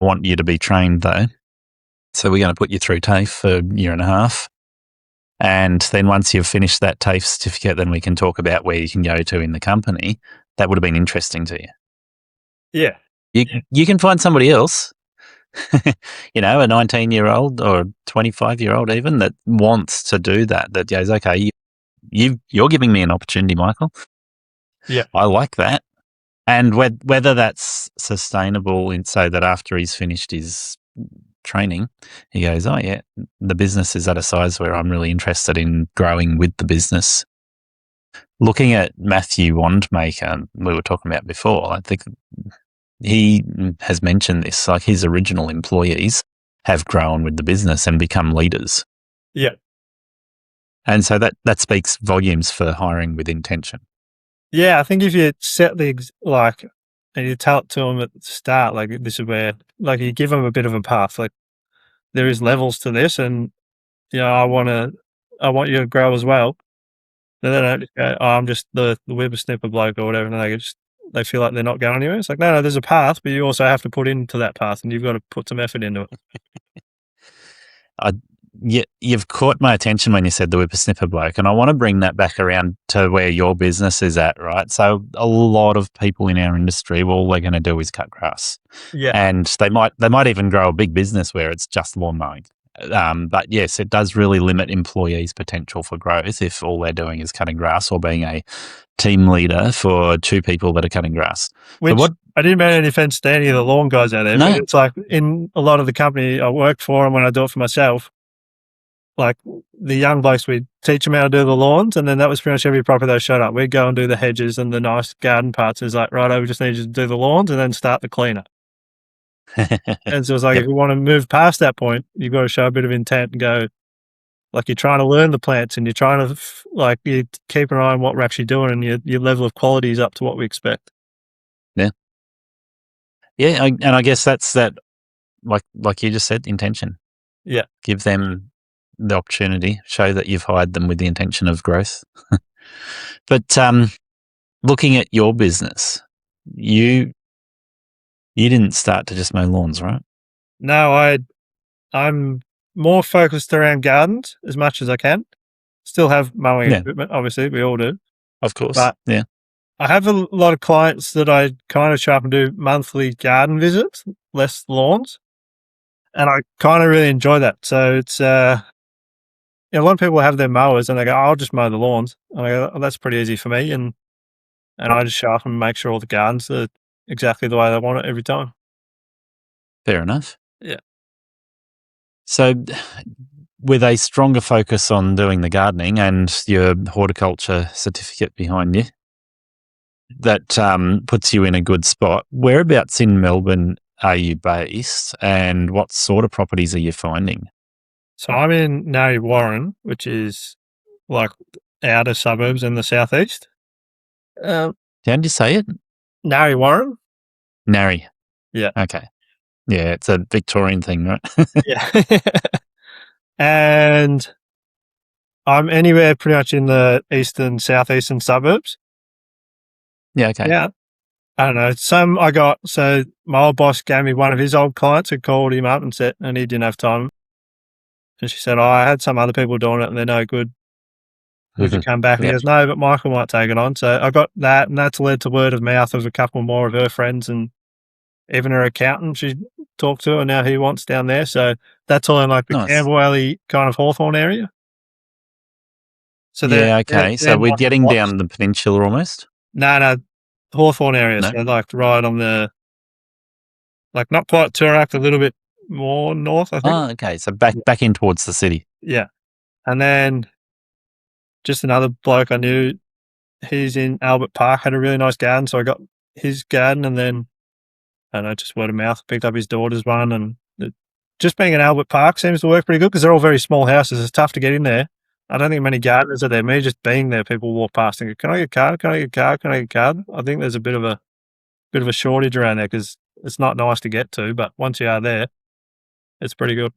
I want you to be trained though. So we're going to put you through TAFE for a year and a half. And then once you've finished that TAFE certificate, then we can talk about where you can go to in the company. That would have been interesting to you. Yeah. You can find somebody else, a 19-year-old or a 25-year-old even that wants to do that goes, okay, you're giving me an opportunity, Michael. Yeah. I like that. And whether that's sustainable so that after he's finished his training, he goes, oh yeah, the business is at a size where I'm really interested in growing with the business. Looking at Matthew Wandmaker, we were talking about before, I think he has mentioned this, like his original employees have grown with the business and become leaders. Yeah. And so that speaks volumes for hiring with intention. Yeah, I think if you set and you tell it to them at the start, like this is where, like you give them a bit of a path, like there is levels to this, and I want you to grow as well. Then they don't just go, oh, I'm just the whippersnipper bloke or whatever, and they feel like they're not going anywhere. It's like, no, there's a path, but you also have to put into that path, and you've got to put some effort into it. You've caught my attention when you said the whippersnipper bloke, and I want to bring that back around to where your business is at, right? So a lot of people in our industry, all they're going to do is cut grass. Yeah. And they might even grow a big business where it's just lawn mowing. But yes, it does really limit employees' potential for growth if all they're doing is cutting grass or being a team leader for 2 people that are cutting grass. Which I didn't mean any offense to any of the lawn guys out there, but it's like in a lot of the company I work for and when I do it for myself, like the young blokes, we'd teach them how to do the lawns, and then that was pretty much every property they showed up. We'd go and do the hedges and the nice garden parts. It's like, right, we just need you to do the lawns and then start the cleanup. And so it's like, if you want to move past that point, you've got to show a bit of intent and go, like you're trying to learn the plants and you're trying to, you keep an eye on what we're actually doing and your level of quality is up to what we expect. Yeah. Yeah, and I guess that's that, like you just said, intention. Yeah. Give them the opportunity, show that you've hired them with the intention of growth. But looking at your business, you didn't start to just mow lawns, right? No, I'm more focused around gardens as much as I can. Still have mowing equipment, obviously, we all do. Of course, but yeah. I have a lot of clients that I kind of show up and do monthly garden visits, less lawns, and I kind of really enjoy that. So it's a lot of people have their mowers and they go, I'll just mow the lawns. And I go, oh, that's pretty easy for me. And I just show up and make sure all the gardens are exactly the way they want it every time. Fair enough. Yeah. So with a stronger focus on doing the gardening and your horticulture certificate behind you, that puts you in a good spot. Whereabouts in Melbourne are you based and what sort of properties are you finding? So I'm in Narre Warren, which is like outer suburbs in the southeast. How did you say it? Narre Warren. Narre. Yeah. Okay. Yeah, it's a Victorian thing, right? Yeah. And I'm anywhere pretty much in the eastern, southeastern suburbs. Yeah, okay. Yeah. I don't know. So my old boss gave me one of his old clients who called him up and said, and he didn't have time. And she said, I had some other people doing it and they're no good. Would you come back? And he goes, no, but Michael might take it on. So I got that, and that's led to word of mouth of a couple more of her friends and even her accountant she talked to, and now he wants down there. So that's all in like the Campbell Valley kind of Hawthorne area. So okay. So we're getting down the peninsula almost? No, Hawthorn area. No? So like right on the, like not quite Toorak, a little bit more north, I think. Oh, okay. So back in towards the city. Yeah. And then just another bloke I knew, he's in Albert Park, had a really nice garden. So I got his garden, and then, I don't know, just word of mouth, picked up his daughter's one. And just being in Albert Park seems to work pretty good because they're all very small houses. It's tough to get in there. I don't think many gardeners are there. Me just being there, people walk past and go, "Can I get a card? Can I get a card? Can I get a card?" I think there's a bit of a shortage around there because it's not nice to get to, but once you are there, it's pretty good.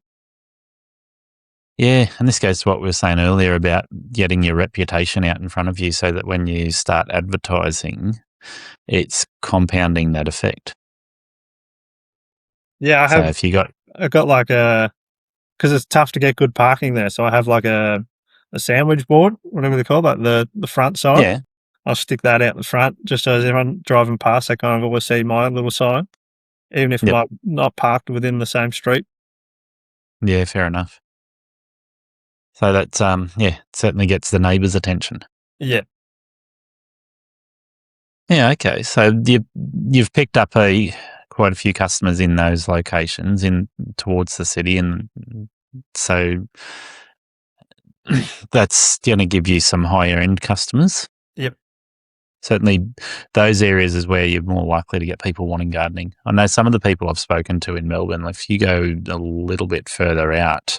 Yeah, and this goes to what we were saying earlier about getting your reputation out in front of you so that when you start advertising, it's compounding that effect. Yeah, I've got like because it's tough to get good parking there, so I have like a sandwich board, whatever they call that, the front sign. Yeah. I'll stick that out the front just so as everyone driving past, they kind of always see my little sign, even if I'm not parked within the same street. Yeah, fair enough. So that, certainly gets the neighbours' attention. Yeah. Yeah, okay. So you've picked up quite a few customers in those locations in towards the city, and so that's going to give you some higher end customers. Yep. Certainly, those areas is where you're more likely to get people wanting gardening. I know some of the people I've spoken to in Melbourne, if you go a little bit further out,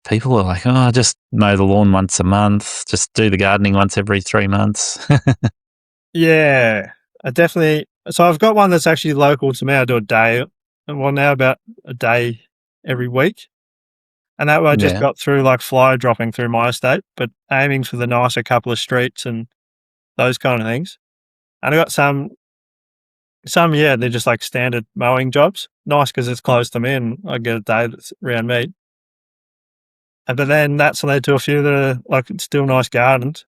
people are like, "Oh, just mow the lawn once a month, just do the gardening once every 3 months." Yeah, I definitely. So I've got one that's actually local to me. I do a day, well now about a day every week, and that way I just got through like fly dropping through my estate, but aiming for the nicer couple of streets and those kind of things. And I got some, yeah, they're just like standard mowing jobs. Nice because it's close to me and I get a day that's around me. But then that's led to a few that are like still nice gardens,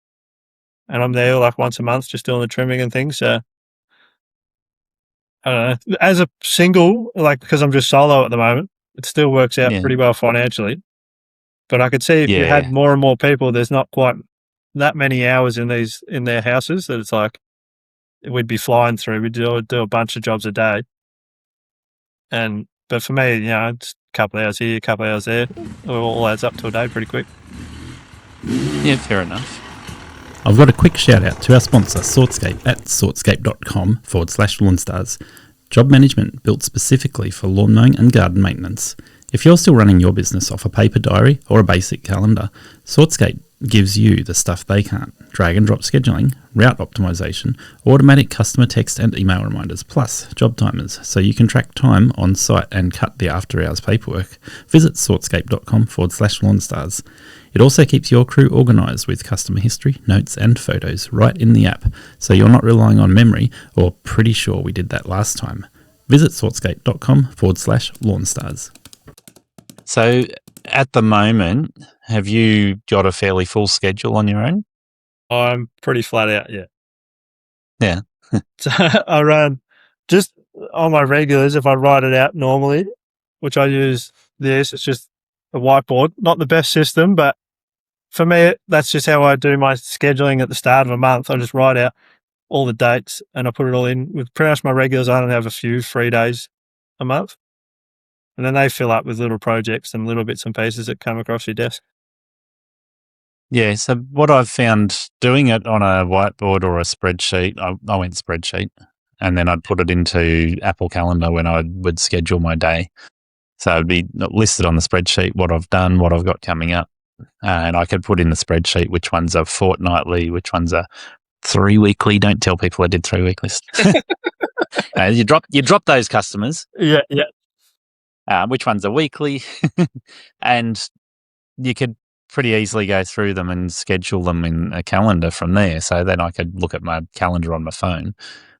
and I'm there like once a month just doing the trimming and things. So I don't know. As a single, like because I'm just solo at the moment, it still works out pretty well financially. But I could see if you had more and more people, there's not quite that many hours in their houses that it's like we'd be flying through. We'd do a bunch of jobs a day. But for me, it's a couple of hours here, a couple of hours there. It all adds up to a day pretty quick. Yeah, fair enough. I've got a quick shout out to our sponsor, Sortscape, at sortscape.com/lawnstars. Job management built specifically for lawn mowing and garden maintenance. If you're still running your business off a paper diary or a basic calendar, Sortscape gives you the stuff they can't. Drag and drop scheduling, route optimization, automatic customer text and email reminders, plus job timers, so you can track time on site and cut the after hours paperwork. Visit sortscape.com/lawnstars. It also keeps your crew organised with customer history, notes and photos right in the app, so you're not relying on memory or pretty sure we did that last time. Visit sortscape.com/lawnstars. So at the moment, have you got a fairly full schedule on your own? I'm pretty flat out, yeah. Yeah. So I run just on my regulars, if I write it out normally, which I use this, it's just a whiteboard. Not the best system, but for me, that's just how I do my scheduling at the start of a month. I just write out all the dates and I put it all in. With pretty much my regulars, I only have a few free days a month. And then they fill up with little projects and little bits and pieces that come across your desk. Yeah, so what I've found doing it on a whiteboard or a spreadsheet, I went spreadsheet, and then I'd put it into Apple Calendar when I would schedule my day. So it'd be listed on the spreadsheet what I've done, what I've got coming up, and I could put in the spreadsheet which ones are fortnightly, which ones are 3 weekly. Don't tell people I did 3 weekly. You drop those customers. Yeah. Which ones are weekly, and you could pretty easily go through them and schedule them in a calendar from there. So then I could look at my calendar on my phone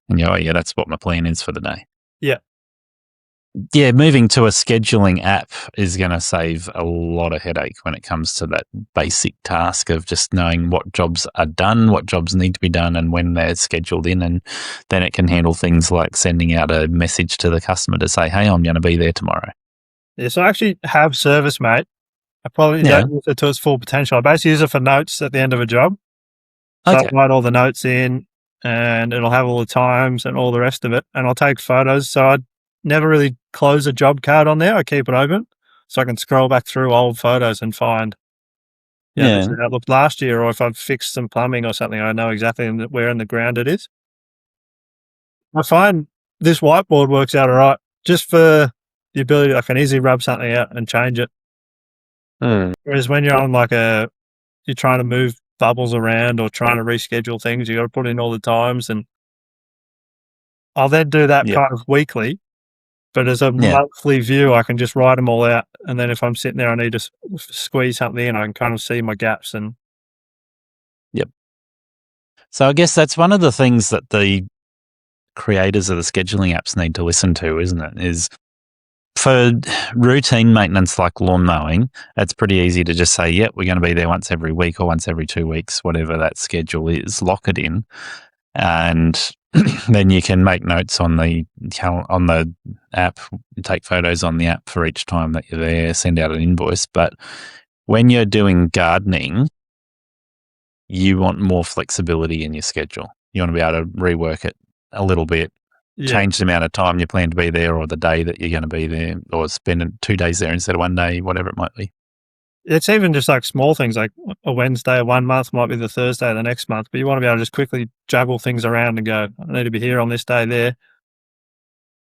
and go, oh yeah, that's what my plan is for the day. Yeah. Yeah, moving to a scheduling app is going to save a lot of headache when it comes to that basic task of just knowing what jobs are done, what jobs need to be done, and when they're scheduled in. And then it can handle things like sending out a message to the customer to say, hey, I'm going to be there tomorrow. Yeah, so I actually have Service Mate. I probably don't use it to its full potential. I basically use it for notes at the end of a job. So I write all the notes in, and it'll have all the times and all the rest of it, and I'll take photos. So I never really close a job card on there. I keep it open so I can scroll back through old photos and find, this is how it looked last year, or if I've fixed some plumbing or something, I know exactly where in the ground it is. I find this whiteboard works out all right, just for the ability, I can easily rub something out and change it. Whereas when you're on you're trying to move bubbles around or trying to reschedule things, you got to put in all the times, and I'll then do that kind of weekly. But as a monthly view, I can just write them all out, and then if I'm sitting there, I need to squeeze something in, I can kind of see my gaps. And so I guess that's one of the things that the creators of the scheduling apps need to listen to, isn't it? Is for routine maintenance like lawn mowing, it's pretty easy to just say, we're going to be there once every week or once every 2 weeks, whatever that schedule is, lock it in. And then you can make notes on the app, take photos on the app for each time that you're there, send out an invoice. But when you're doing gardening, you want more flexibility in your schedule. You want to be able to rework it a little bit, change the amount of time you plan to be there or the day that you're going to be there, or spend 2 days there instead of 1 day, whatever it might be. It's even just like small things, like a Wednesday 1 month might be the Thursday the next month, but you want to be able to just quickly juggle things around and go, I need to be here on this day there.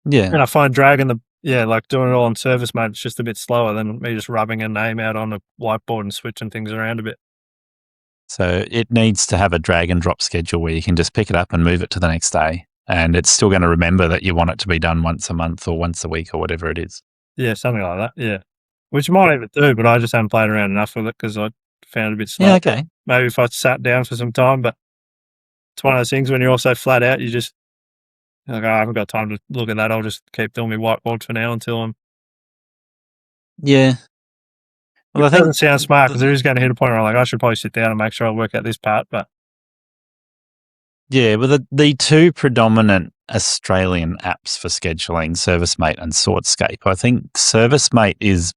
Yeah. And I find dragging like doing it all on service mode, it's just a bit slower than me just rubbing a name out on a whiteboard and switching things around a bit. So it needs to have a drag and drop schedule where you can just pick it up and move it to the next day. And it's still going to remember that you want it to be done once a month or once a week or whatever it is. Yeah, something like that. Yeah. Which you might even do, but I just haven't played around enough with it because I found it a bit slow. Yeah, okay. Maybe if I sat down for some time, but it's one of those things when you're also flat out, you just, I haven't got time to look at that. I'll just keep doing my whiteboard for now until I'm. Yeah. Well, it doesn't sound smart because it is going to hit a point where I'm like, I should probably sit down and make sure I work out this part. But yeah, well, the two predominant Australian apps for scheduling, ServiceMate and Sortscape. I think ServiceMate is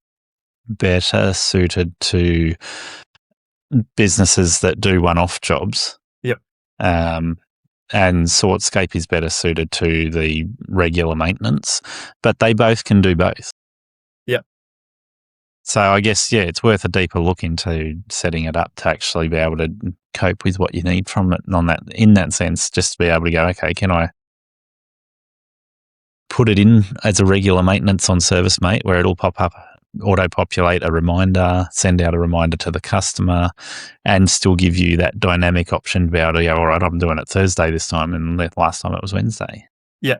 better suited to businesses that do one-off jobs. Yep. And Sortscape is better suited to the regular maintenance, but they both can do both. Yep. So I guess, it's worth a deeper look into setting it up to actually be able to cope with what you need from it in that sense, just to be able to go, okay, can I put it in as a regular maintenance on ServiceMate where it'll pop up, auto-populate a reminder, send out a reminder to the customer, and still give you that dynamic option to be able to go, all right, I'm doing it Thursday this time, and last time it was Wednesday. Yeah.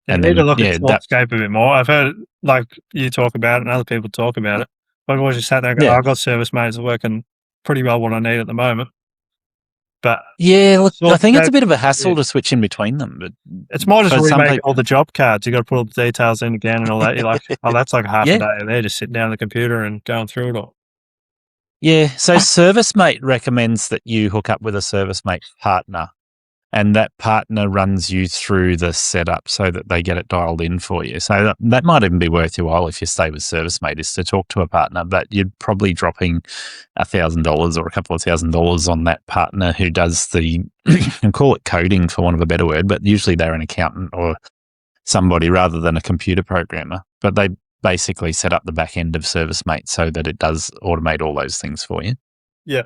And you need to look at Sortscape a bit more. I've heard, like, you talk about it and other people talk about it. But I've always just sat there and go, I've got ServiceMate, it's working pretty well what I need at the moment. But look, I think it's a bit of a hassle to switch in between them. But it's more just remake all the job cards. You got to put all the details in again and all that. You're like, that's like half a day there, just sitting down on the computer and going through it all. Yeah, so ServiceMate recommends that you hook up with a ServiceMate partner, and that partner runs you through the setup so that they get it dialed in for you. So that might even be worth your while if you stay with ServiceMate, is to talk to a partner, but you're probably dropping $1,000 or a couple of $1,000 on that partner who does the, and call it coding for want of a better word, but usually they're an accountant or somebody rather than a computer programmer. But they basically set up the back end of ServiceMate so that it does automate all those things for you. Yeah.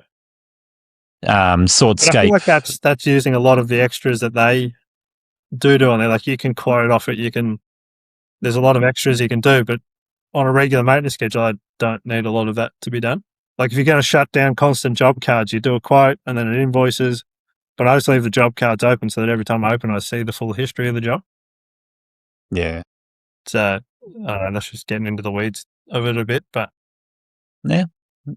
Sortscape. I feel like that's using a lot of the extras that they do on there. Like you can quote off it. There's a lot of extras you can do, but on a regular maintenance schedule, I don't need a lot of that to be done. Like if you're going to shut down constant job cards, you do a quote and then it invoices, but I just leave the job cards open so that every time I open, I see the full history of the job. Yeah. So I don't know, that's just getting into the weeds of it a bit, but yeah.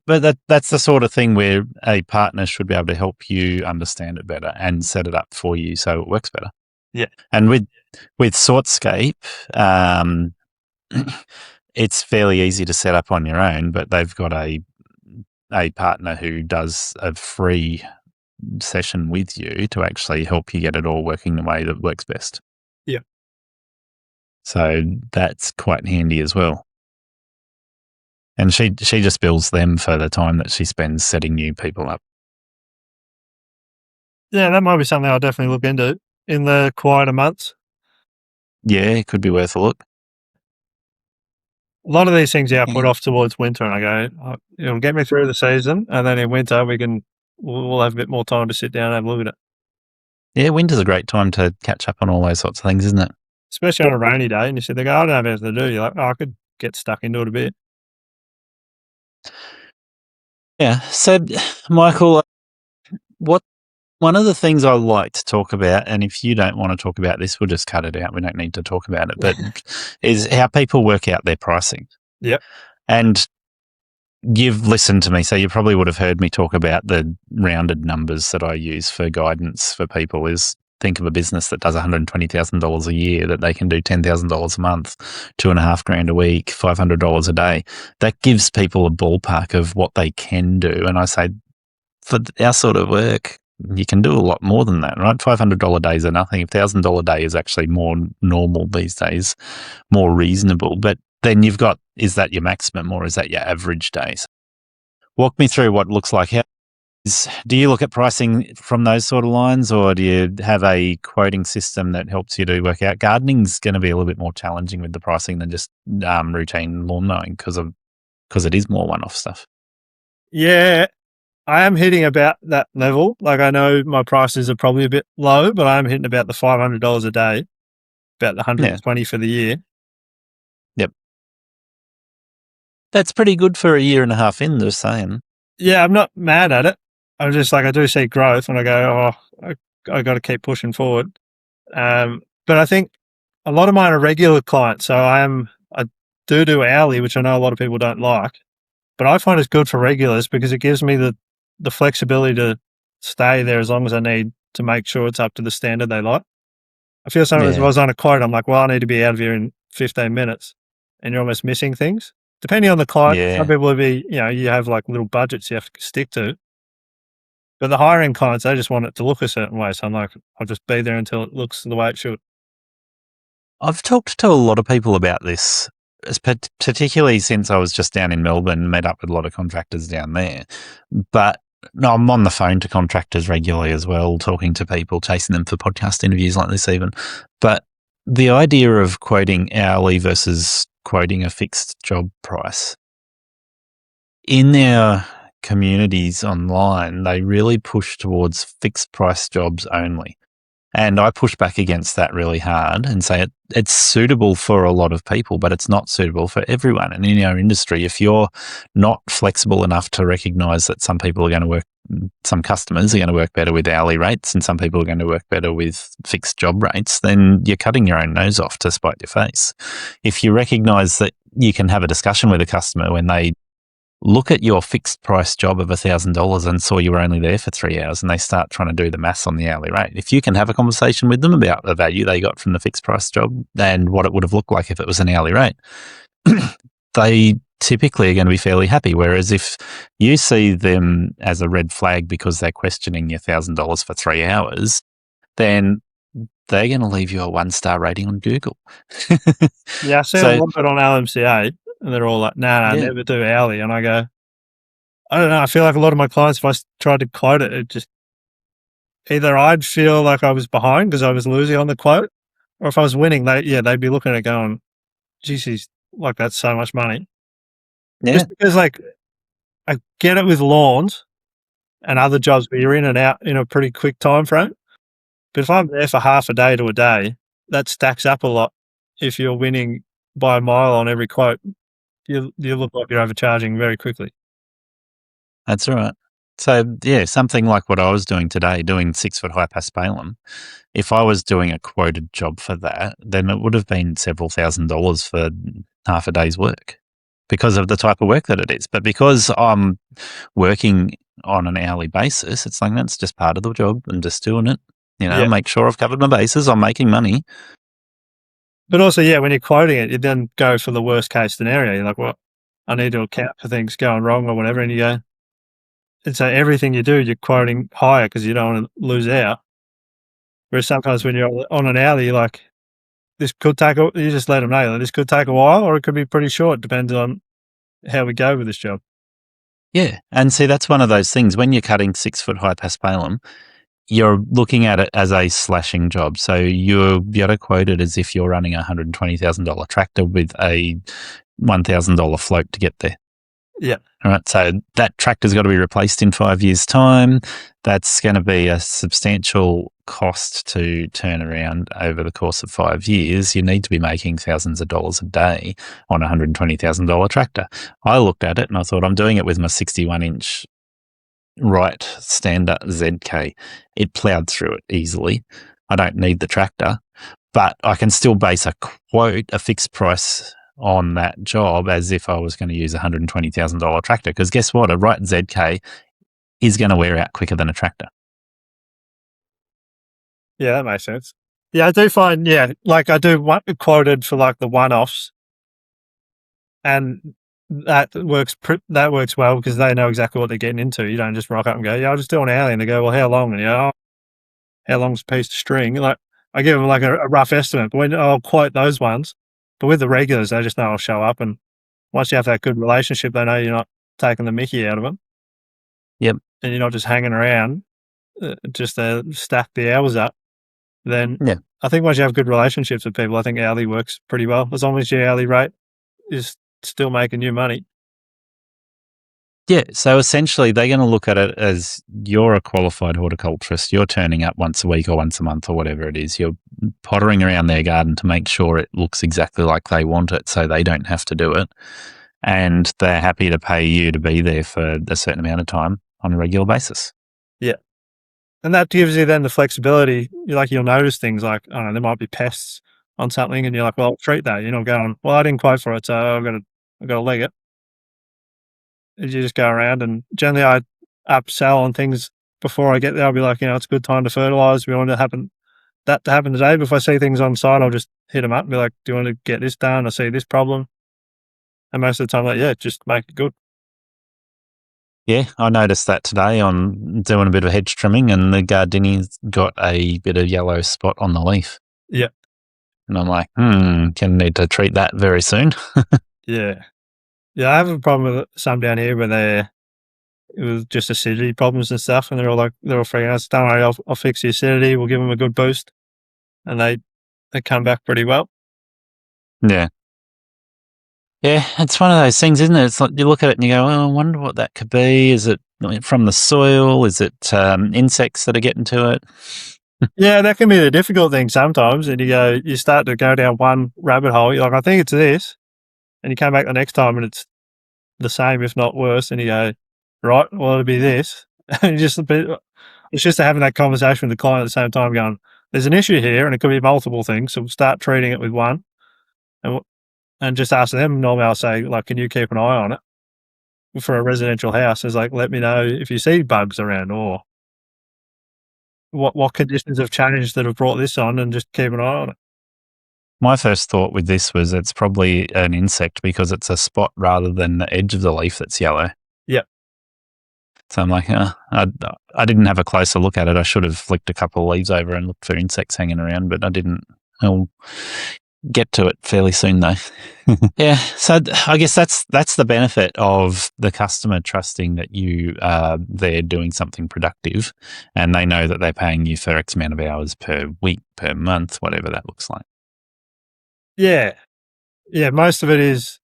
But that's the sort of thing where a partner should be able to help you understand it better and set it up for you so it works better. Yeah. And with Sortscape, it's fairly easy to set up on your own, but they've got a partner who does a free session with you to actually help you get it all working the way that works best. Yeah. So that's quite handy as well. And she just bills them for the time that she spends setting new people up. Yeah, that might be something I'll definitely look into in the quieter months. Yeah, it could be worth a look. A lot of these things, I put off towards winter, and I go, it'll get me through the season, and then in winter we'll have a bit more time to sit down and have a look at it. Yeah, winter's a great time to catch up on all those sorts of things, isn't it? Especially on a rainy day, and you sit there, I don't have anything to do. You're like, I could get stuck into it a bit. Yeah. So, Michael, one of the things I like to talk about, and if you don't want to talk about this, we'll just cut it out. We don't need to talk about it, but is how people work out their pricing. Yep. And you've listened to me, so you probably would have heard me talk about the rounded numbers that I use for guidance for people is think of a business that does $120,000 a year, that they can do $10,000 a month, $2,500 a week, $500 a day. That gives people a ballpark of what they can do. And I say, for our sort of work, you can do a lot more than that, right? $500 days are nothing. $1,000 day is actually more normal these days, more reasonable. But then you've got, is that your maximum or is that your average days? Walk me through what it looks like. Do you look at pricing from those sort of lines, or do you have a quoting system that helps you to work out? Gardening's going to be a little bit more challenging with the pricing than just routine lawn mowing because it is more one-off stuff. Yeah, I am hitting about that level. Like, I know my prices are probably a bit low, but I'm hitting about the $500 a day, about the $120 for the year. Yep. That's pretty good for a year and a half in, just saying. Yeah, I'm not mad at it. I'm just like, I do see growth and I go, I got to keep pushing forward. But I think a lot of mine are regular clients. So I do hourly, which I know a lot of people don't like, but I find it's good for regulars because it gives me the flexibility to stay there as long as I need to make sure it's up to the standard they like. I feel sometimes if I was on a quote, I'm like, well, I need to be out of here in 15 minutes and you're almost missing things. Depending on the client, some people will be, you have like little budgets you have to stick to. But the higher end clients, they just want it to look a certain way. So I'm like, I'll just be there until it looks the way it should. I've talked to a lot of people about this, particularly since I was just down in Melbourne, met up with a lot of contractors down there. But no, I'm on the phone to contractors regularly as well, talking to people, chasing them for podcast interviews like this even. But the idea of quoting hourly versus quoting a fixed job price, in their communities online, they really push towards fixed price jobs only. And I push back against that really hard and say it's suitable for a lot of people, but it's not suitable for everyone. And in our industry, if you're not flexible enough to recognize that some people are going to work, some customers are going to work better with hourly rates and some people are going to work better with fixed job rates, then you're cutting your own nose off to spite your face. If you recognize that you can have a discussion with a customer when they look at your fixed price job of $1,000 and saw you were only there for 3 hours and they start trying to do the maths on the hourly rate. If you can have a conversation with them about the value they got from the fixed price job and what it would have looked like if it was an hourly rate, they typically are going to be fairly happy. Whereas if you see them as a red flag because they're questioning your $1,000 for 3 hours, then they're going to leave you a 1-star rating on Google. Yeah, I see a lot of it on LMCA. And they're all like, nah, never do hourly. And I go, I don't know. I feel like a lot of my clients, if I tried to quote it, it just either I'd feel like I was behind because I was losing on the quote, or if I was winning, they'd be looking at it going, geez, like that's so much money. Yeah. Just because like I get it with lawns and other jobs, but you're in and out in a pretty quick time frame. But if I'm there for half a day to a day, that stacks up a lot. If you're winning by a mile on every quote, you look like you're overcharging very quickly. That's right. So, yeah, something like what I was doing today, doing 6-foot high paspalum, if I was doing a quoted job for that, then it would have been several $1,000s for half a day's work because of the type of work that it is. But because I'm working on an hourly basis, it's like that's just part of the job and just doing it. Make sure I've covered my bases. I'm making money. But also, when you're quoting it, you then go for the worst case scenario. You're like, well, I need to account for things going wrong or whatever. And you go, and so everything you do, you're quoting higher because you don't want to lose out. Whereas sometimes when you're on an hourly, you're like, you just let them know that this could take a while or it could be pretty short, depends on how we go with this job. Yeah, and see, that's one of those things. When you're cutting 6-foot high paspalum, you're looking at it as a slashing job. So you'll be able to quote it as if you're running a $120,000 tractor with a $1,000 float to get there. Yeah. All right. So that tractor's got to be replaced in 5 years' time. That's going to be a substantial cost to turn around over the course of 5 years. You need to be making thousands of dollars a day on a $120,000 tractor. I looked at it and I thought, I'm doing it with my 61-inch right stander ZK. It ploughed through it easily. I don't need the tractor, but I can still base a quote, a fixed price on that job as if I was going to use a $120,000 tractor. Because guess what? A right ZK is going to wear out quicker than a tractor. Yeah, that makes sense. Yeah, I do find, like I do quoted for like the one-offs, and that works well because they know exactly what they're getting into. You don't just rock up and go, I'll just do an hourly, and they go, well, how long? And how long's a piece of string? Like I give them like a rough estimate, but when I'll quote those ones. But with the regulars, they just know I'll show up, and once you have that good relationship, they know you're not taking the mickey out of them. Yep. And you're not just hanging around just to stack the hours up. Then I think once you have good relationships with people, I think hourly works pretty well, as long as your hourly rate is still making you money. Yeah, so essentially they're going to look at it as you're a qualified horticulturist. You're turning up once a week or once a month or whatever it is. You're pottering around their garden to make sure it looks exactly like they want it so they don't have to do it. And they're happy to pay you to be there for a certain amount of time on a regular basis. Yeah. And that gives you then the flexibility. You'll notice things like, I don't know, there might be pests on something and you're like, well, treat that. You're not going, well, I didn't quote for it, so I've got to leg it. You just go around, and generally I upsell on things before I get there. I'll be like, it's a good time to fertilize. We want that to happen today. But if I see things on site, I'll just hit them up and be like, do you want to get this done? I see this problem. And most of the time, just make it good. Yeah, I noticed that today on doing a bit of hedge trimming, and the gardenia's got a bit of yellow spot on the leaf. Yeah. And I'm like, need to treat that very soon. Yeah. Yeah, I have a problem with some down here where it was just acidity problems and stuff, and they're all freaking out. Don't worry, I'll fix the acidity. We'll give them a good boost, and they come back pretty well. Yeah. Yeah, it's one of those things, isn't it? It's like you look at it and you go, I wonder what that could be. Is it from the soil? Is it insects that are getting to it? Yeah, that can be the difficult thing sometimes. And you start to go down one rabbit hole. You're like, I think it's this. And you come back the next time and it's the same, if not worse. And you go, right, well, it'll be this. And it's just having that conversation with the client at the same time going, there's an issue here and it could be multiple things. So we'll start treating it with one and just ask them. Normally I'll say, like, can you keep an eye on it for a residential house? It's like, let me know if you see bugs around or what conditions have changed that have brought this on, and just keep an eye on it. My first thought with this was it's probably an insect because it's a spot rather than the edge of the leaf that's yellow. Yeah. So I'm like, I didn't have a closer look at it. I should have flicked a couple of leaves over and looked for insects hanging around, but I didn't. I'll get to it fairly soon though. Yeah. So I guess that's the benefit of the customer trusting that they're doing something productive, and they know that they're paying you for X amount of hours per week, per month, whatever that looks like. Yeah. Yeah, most of it is,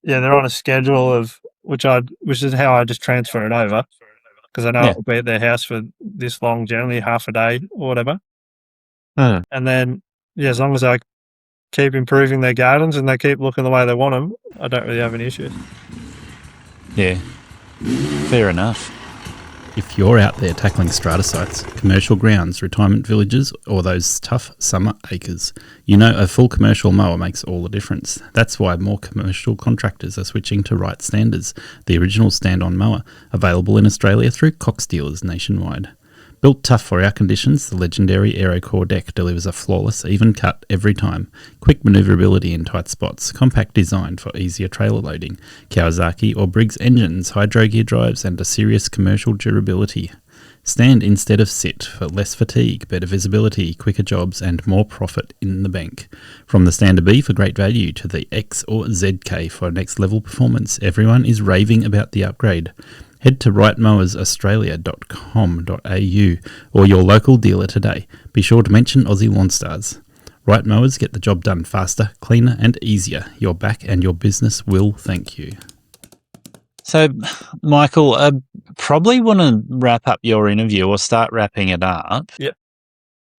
they're on a schedule of which is how I just transfer it over, because I know I'll be at their house for this long, generally half a day or whatever. And then, as long as I keep improving their gardens and they keep looking the way they want them, I don't really have any issues. Yeah, fair enough. If you're out there tackling strata sites, commercial grounds, retirement villages, or those tough summer acres, you know a full commercial mower makes all the difference. That's why more commercial contractors are switching to Right Standers, the original stand-on mower, available in Australia through Cox dealers nationwide. Built tough for our conditions, the legendary AeroCore deck delivers a flawless, even cut every time. Quick manoeuvrability in tight spots, compact design for easier trailer loading, Kawasaki or Briggs engines, hydro gear drives, and a serious commercial durability. Stand instead of sit for less fatigue, better visibility, quicker jobs, and more profit in the bank. From the Standard B for great value to the X or ZK for next level performance, everyone is raving about the upgrade. Head to rightmowersaustralia.com.au or your local dealer today. Be sure to mention Aussie Lawn Stars. Right Mowers get the job done faster, cleaner and easier. Your back and your business will thank you. So, Michael, I probably want to wrap up your interview or start wrapping it up. Yep.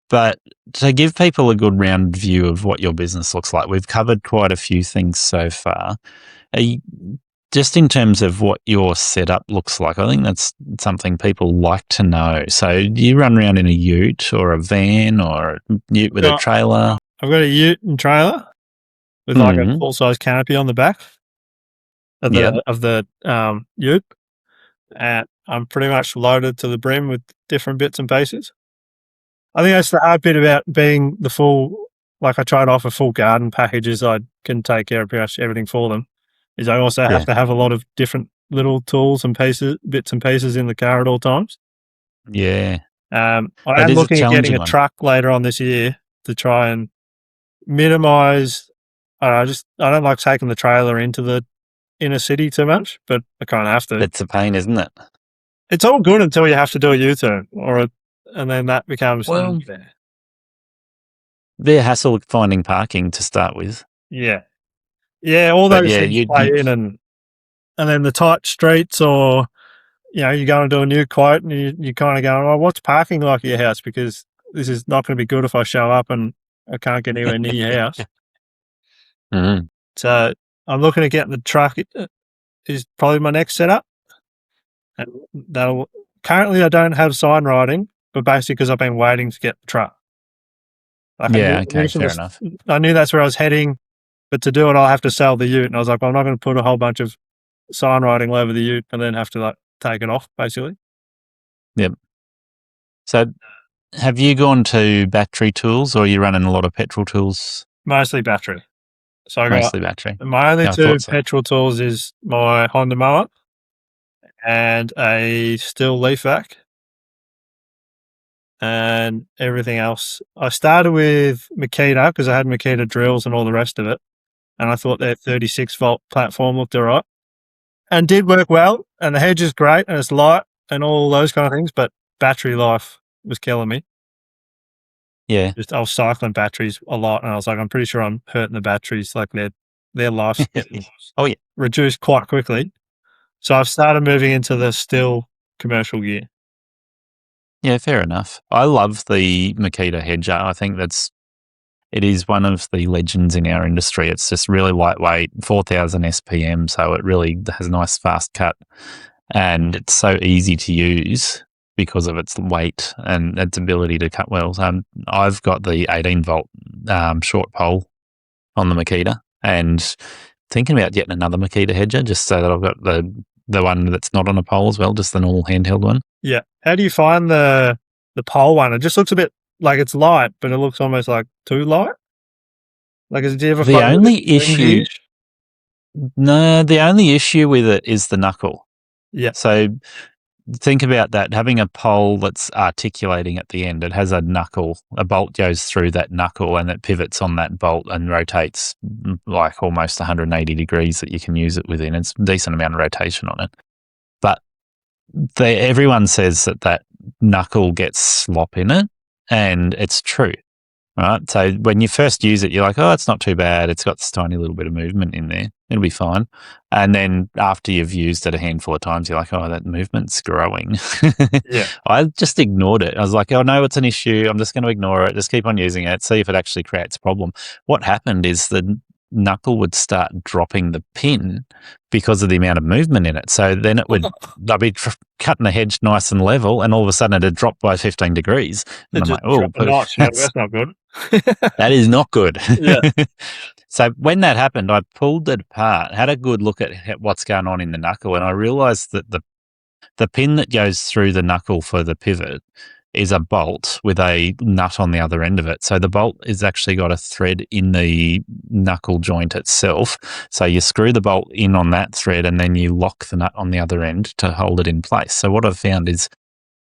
But to give people a good round view of what your business looks like, we've covered quite a few things so far. Just in terms of what your setup looks like, I think that's something people like to know. So do you run around in a ute or a van or a ute with a trailer? I've got a ute and trailer with like a full-size canopy on the back of the ute. And I'm pretty much loaded to the brim with different bits and pieces. I think that's the hard bit about being the full, like I try to offer full garden packages. I can take care of pretty much everything for them. Is I also have to have a lot of different little tools and bits and pieces in the car at all times. Yeah. I am looking at getting a truck later on this year to try and minimise. I don't like taking the trailer into the inner city too much, but I kind of have to. It's a pain, isn't it? It's all good until you have to do a U-turn and then that becomes they're hassle finding parking to start with. Yeah. Yeah, all those things play in and then the tight streets or, you go and do a new quote and you kind of go, oh, what's parking like at your house? Because this is not going to be good if I show up and I can't get anywhere near your house. Mm-hmm. So I'm looking at getting the truck is probably my next setup. And currently I don't have sign writing, but basically because I've been waiting to get the truck. Fair enough. I knew that's where I was heading. But to do it, I'll have to sell the ute. And I was like, well, I'm not going to put a whole bunch of sign writing over the ute and then have to take it off, basically. Yep. So have you gone to battery tools or are you running a lot of petrol tools? Mostly battery. So Mostly battery. My only two petrol tools is my Honda mower and a Stihl leaf vac. And everything else. I started with Makita because I had Makita drills and all the rest of it. And I thought their 36-volt platform looked all right and did work well. And the hedge is great and it's light and all those kind of things. But battery life was killing me. Yeah. I was cycling batteries a lot. And I was like, I'm pretty sure I'm hurting the batteries. Like their life reduced quite quickly. So I've started moving into the Stihl commercial gear. Yeah, fair enough. I love the Makita hedger. I think it is one of the legends in our industry. It's just really lightweight, 4,000 SPM, so it really has a nice fast cut, and it's so easy to use because of its weight and its ability to cut well. I've got the 18-volt short pole on the Makita, and thinking about getting another Makita hedger just so that I've got the one that's not on a pole as well, just the normal handheld one. Yeah. How do you find the pole one? It just looks a bit like it's light, but it looks almost like too light. Like, do you ever the only issue with it is the knuckle. Yeah. So think about that. Having a pole that's articulating at the end, it has a knuckle. A bolt goes through that knuckle and it pivots on that bolt and rotates like almost 180 degrees that you can use it within. It's a decent amount of rotation on it. But everyone says that knuckle gets slop in it, and it's true, right? So when you first use it, you're like, oh, it's not too bad. It's got this tiny little bit of movement in there. It'll be fine. And then after you've used it a handful of times, you're like, oh, that movement's growing. Yeah. I just ignored it. I was like, oh, no, it's an issue. I'm just going to ignore it. Just keep on using it. See if it actually creates a problem. What happened is the knuckle would start dropping the pin because of the amount of movement in it. So then I'd be cutting the hedge nice and level, and all of a sudden it'd drop by 15 degrees. And I'm like, oh, that's not good. That is not good. Yeah. So when that happened, I pulled it apart, had a good look at what's going on in the knuckle, and I realized that the pin that goes through the knuckle for the pivot is a bolt with a nut on the other end of it. So the bolt has actually got a thread in the knuckle joint itself. So you screw the bolt in on that thread and then you lock the nut on the other end to hold it in place. So what I've found is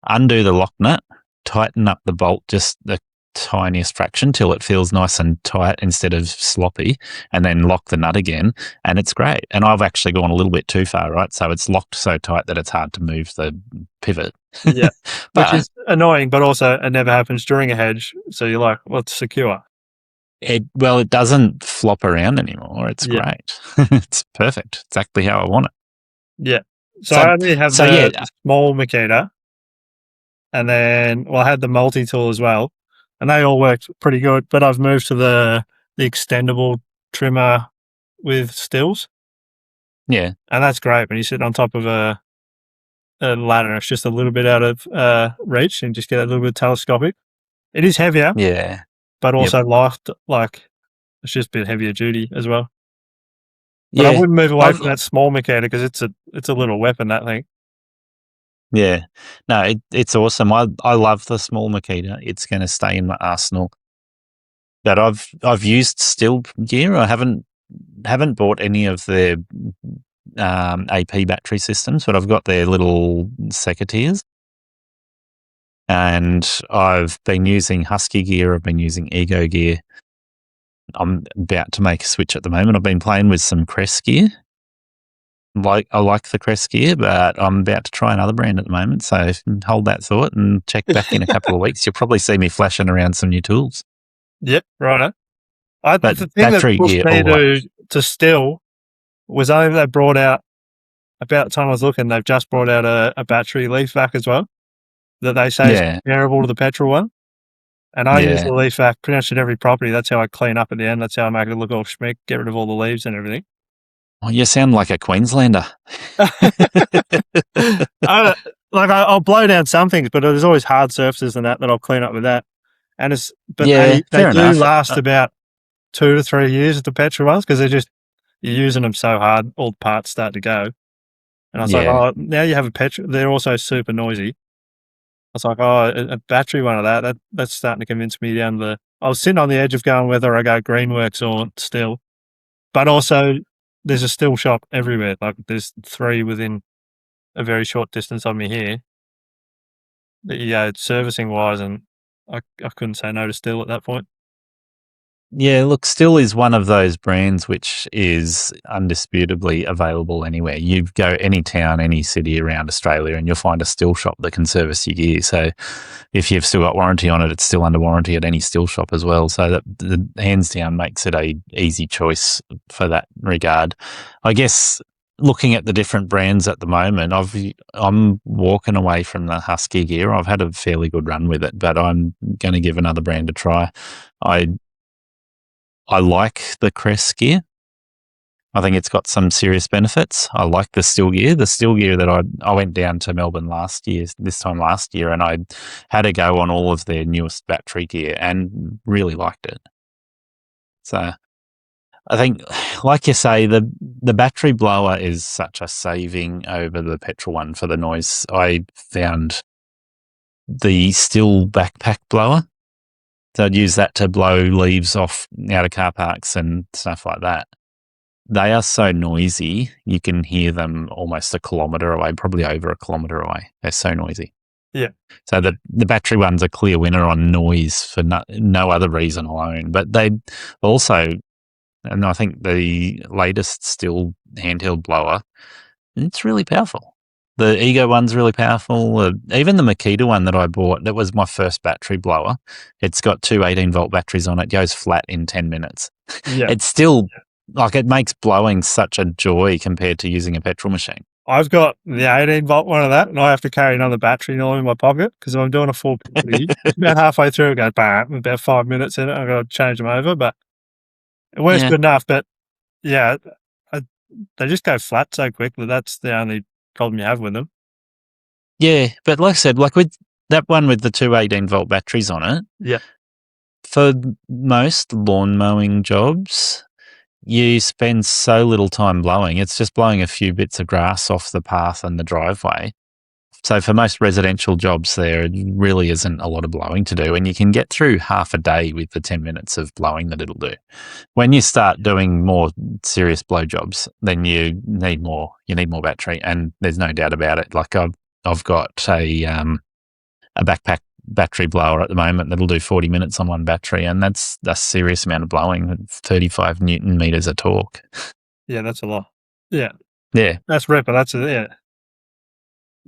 undo the lock nut, tighten up the bolt just the tiniest fraction till it feels nice and tight instead of sloppy, and then lock the nut again, and it's great. And I've actually gone a little bit too far, right? So it's locked so tight that it's hard to move the pivot. Yeah, but which is annoying, but also it never happens during a hedge. So you're like, well, it's secure. it doesn't flop around anymore. It's great. It's perfect. Exactly how I want it. Yeah. So I only have the small Makita, and then I had the multi-tool as well, and they all worked pretty good. But I've moved to the extendable trimmer with stills. Yeah, and that's great when you sit on top of a ladder. It's just a little bit out of reach, and just get a little bit telescopic. It is heavier, yeah, but also light. Like it's just a bit heavier duty as well. But yeah. I wouldn't move away from that small Makita because it's a little weapon, that thing. Yeah, no, it's awesome. I love the small Makita. It's going to stay in my arsenal. But I've used still gear. I haven't bought any of their AP battery systems, but I've got their little secateurs. And I've been using Husky gear. I've been using Ego gear. I'm about to make a switch at the moment. I've been playing with some Crest gear. I like the Crest gear, but I'm about to try another brand at the moment. So hold that thought and check back in a couple of weeks. You'll probably see me flashing around some new tools. Yep, righto. The thing that pushed me to still was only they brought out, about the time I was looking, they've just brought out a battery leaf vac as well that they say is comparable to the petrol one. And I use the leaf vac pretty much at every property. That's how I clean up at the end. That's how I make it look all schmick, get rid of all the leaves and everything. Oh, you sound like a Queenslander. I'll blow down some things, but there's always hard surfaces and that I'll clean up with that. And they do last about 2 to 3 years at the petrol ones because you're using them so hard, all the parts start to go. And I was like, oh, now you have a petrol. They're also super noisy. I was like, oh, a battery one of that's starting to convince me down the. I was sitting on the edge of going whether I go Greenworks or Still, but also there's a Still shop everywhere. Like there's 3 within a very short distance of me here. Yeah, servicing wise, and I couldn't say no to Still at that point. Yeah, look, Still is one of those brands which is undisputably available anywhere. You go any town, any city around Australia, and you'll find a Still shop that can service your gear. So if you've still got warranty on it, it's still under warranty at any Still shop as well. So that the hands down makes it a easy choice for that regard. I guess looking at the different brands at the moment, I'm walking away from the Husky gear. I've had a fairly good run with it, but I'm going to give another brand a try. I like the Crest gear. I think it's got some serious benefits. I like the Still gear. The Still gear that I went down to Melbourne this time last year, and I had a go on all of their newest battery gear and really liked it. So I think, like you say, the battery blower is such a saving over the petrol one for the noise. I found the Still backpack blower. So I'd use that to blow leaves off out of car parks and stuff like that. They are so noisy, you can hear them almost a kilometre away, probably over a kilometre away. They're so noisy. Yeah. So the battery one's a clear winner on noise for no other reason alone. But they also, and I think the latest Still handheld blower, it's really powerful. The Ego one's really powerful. Even the Makita one that I bought, that was my first battery blower. It's got 2 18-volt batteries on it. Goes flat in 10 minutes. Yeah. It's still, it makes blowing such a joy compared to using a petrol machine. I've got the 18-volt one of that, and I have to carry another battery in my pocket because I'm doing a full 50. About halfway through, I go, bam, about 5 minutes in it, I've got to change them over, but it works good enough. But, yeah, they just go flat so quickly. That's the only problem you have with them. Yeah, but like I said, with that one with the 2 18-volt batteries on it, for most lawn mowing jobs, you spend so little time blowing. It's just blowing a few bits of grass off the path and the driveway. So for most residential jobs, there really isn't a lot of blowing to do, and you can get through half a day with the 10 minutes of blowing that it'll do. When you start doing more serious blow jobs, then you need more. You need more battery, and there's no doubt about it. Like I've got a a backpack battery blower at the moment that'll do 40 minutes on one battery, and that's a serious amount of blowing, 35 Newton meters of torque. Yeah, that's a lot. Yeah. Yeah. That's ripper. Yeah.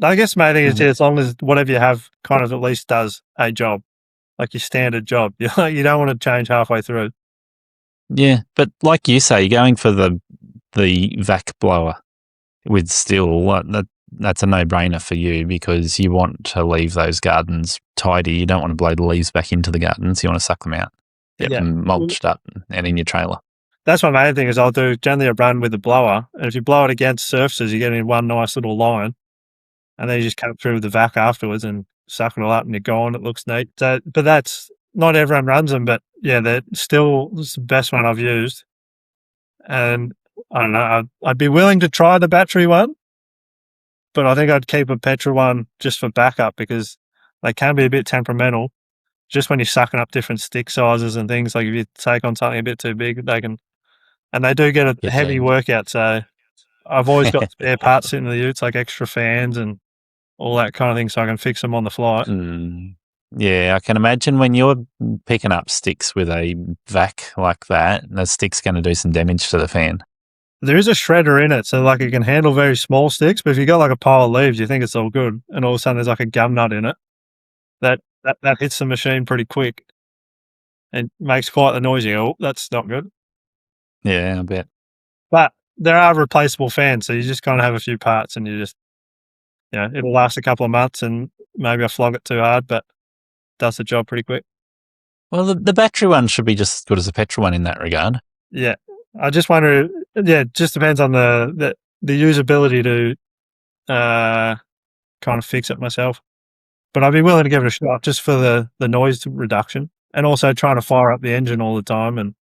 I guess my thing is, as long as whatever you have kind of at least does a job, like your standard job. You don't want to change halfway through. Yeah, but like you say, you're going for the vac blower with steel. That's a no-brainer for you because you want to leave those gardens tidy. You don't want to blow the leaves back into the gardens. You want to suck them out, get them mulched up and in your trailer. That's my main thing is I'll do generally a run with the blower. And if you blow it against surfaces, you get in one nice little line. And then you just come through with the vac afterwards and suck it all up and you're gone. It looks neat. So, but that's not everyone runs them, but yeah, they're still it's the best one I've used. And I don't know, I'd be willing to try the battery one, but I think I'd keep a petrol one just for backup because they can be a bit temperamental. Just when you're sucking up different stick sizes and things, like if you take on something a bit too big, they can, and they do get a heavy workout. So I've always got spare parts sitting in the utes, like extra fans and all that kind of thing, so I can fix them on the fly. Yeah, I can imagine when you're picking up sticks with a vac like that, the stick's going to do some damage to the fan. There is a shredder in it, so like it can handle very small sticks, but if you got like a pile of leaves, you think it's all good, and all of a sudden there's like a gum nut in it, that hits the machine pretty quick and makes quite the noise. Oh, that's not good. Yeah, I bet. But there are replaceable fans, so you just kind of have a few parts and you just, it'll last a couple of months and maybe I flog it too hard, but does the job pretty quick. Well, the battery one should be just as good as the petrol one in that regard. Yeah. I just wonder, it just depends on the usability to kind of fix it myself. But I'd be willing to give it a shot just for the noise reduction and also trying to fire up the engine all the time. And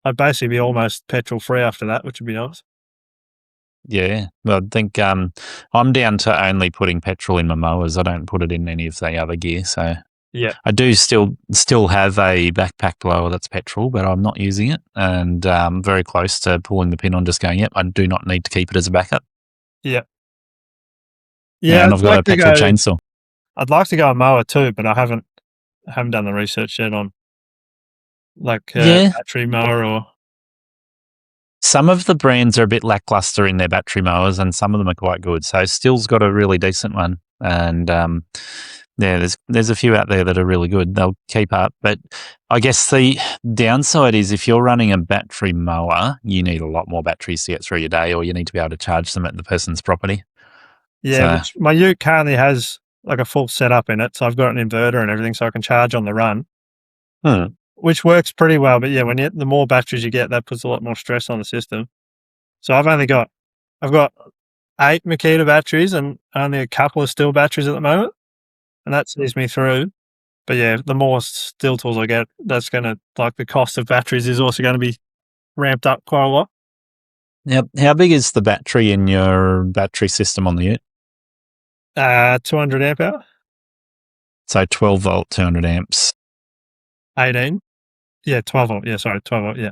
I'd basically be almost petrol free after that, which would be nice. Yeah, well, I think I'm down to only putting petrol in my mowers. I don't put it in any of the other gear. So yeah, I do still have a backpack blower that's petrol, but I'm not using it, and very close to pulling the pin on, just going, yep, I do not need to keep it as a backup. Yeah. Yeah, and I've got a petrol chainsaw. I'd like to go a mower too, but I haven't done the research yet on like battery mower or. Some of the brands are a bit lackluster in their battery mowers, and some of them are quite good. So Still's got a really decent one, and there's a few out there that are really good. They'll keep up, but I guess the downside is if you're running a battery mower, you need a lot more batteries to get through your day, or you need to be able to charge them at the person's property. Yeah, which my ute currently has like a full setup in it, so I've got an inverter and everything, so I can charge on the run. Which works pretty well, but yeah, the more batteries you get, that puts a lot more stress on the system. So I've got 8 Makita batteries and only a couple of Still batteries at the moment, and that sees me through. But yeah, the more Still tools I get, that's going to, like, the cost of batteries is also going to be ramped up quite a lot. Yep. How big is the battery in your battery system on the ute? 200 amp hour. So 12 volt, 200 amps. 18. Yeah, 12 volt. Yeah, sorry, 12 volt. Yeah.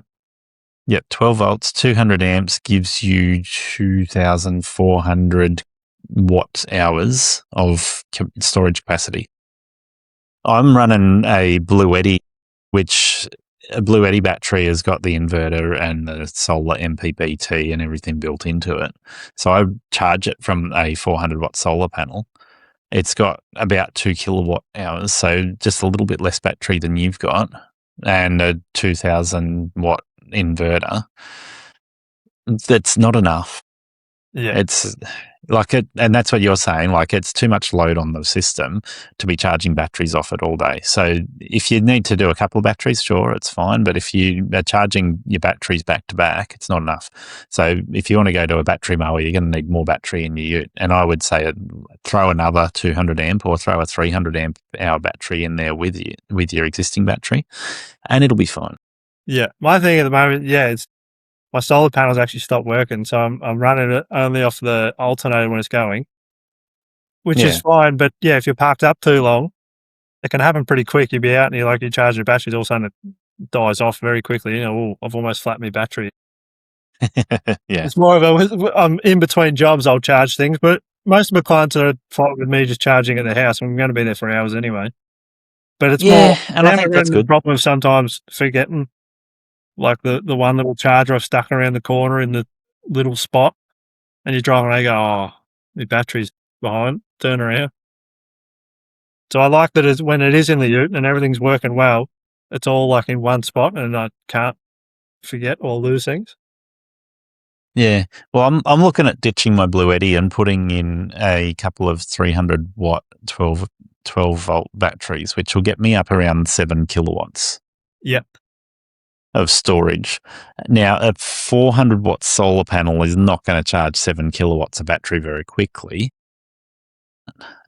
Yep, 12 volts, 200 amps gives you 2,400 watt hours of storage capacity. I'm running a Blue Eddy, which a Blue Eddy battery has got the inverter and the solar MPPT and everything built into it. So I charge it from a 400 watt solar panel. It's got about 2 kilowatt hours, so just a little bit less battery than you've got, and a 2,000 watt inverter. That's not enough. Yeah. It's like it, and that's what you're saying, like it's too much load on the system to be charging batteries off it all day. So if you need to do a couple of batteries, sure, it's fine. But if you are charging your batteries back to back, it's not enough. So if you want to go to a battery mower, you're going to need more battery in your ute. And I would say throw another 200 amp or throw a 300 amp hour battery in there with your existing battery, and it'll be fine. Yeah. My thing at the moment, it's my solar panels actually stopped working, so I'm running it only off the alternator when it's going, which is fine. But yeah, if you're parked up too long, it can happen pretty quick. You'll be out and you're charging your batteries, all of a sudden it dies off very quickly. I've almost flattened my battery. Yeah. It's more of I'm in between jobs, I'll charge things, but most of my clients are fine with me just charging at the house. I'm going to be there for hours anyway. But it's Yeah, more, and I think that's the good. problem of sometimes forgetting, like the one little charger I've stuck around the corner in the little spot, and you drive and you go, oh, the battery's behind, turn around. So I like that when it is in the ute and everything's working well, it's all like in one spot and I can't forget or lose things. Yeah. Well, I'm looking at ditching my Blue Eddy and putting in a couple of 300 watt 12 volt batteries, which will get me up around 7 kilowatts. Yep. Of storage. Now, a 400 watt solar panel is not going to charge 7 kilowatts of battery very quickly.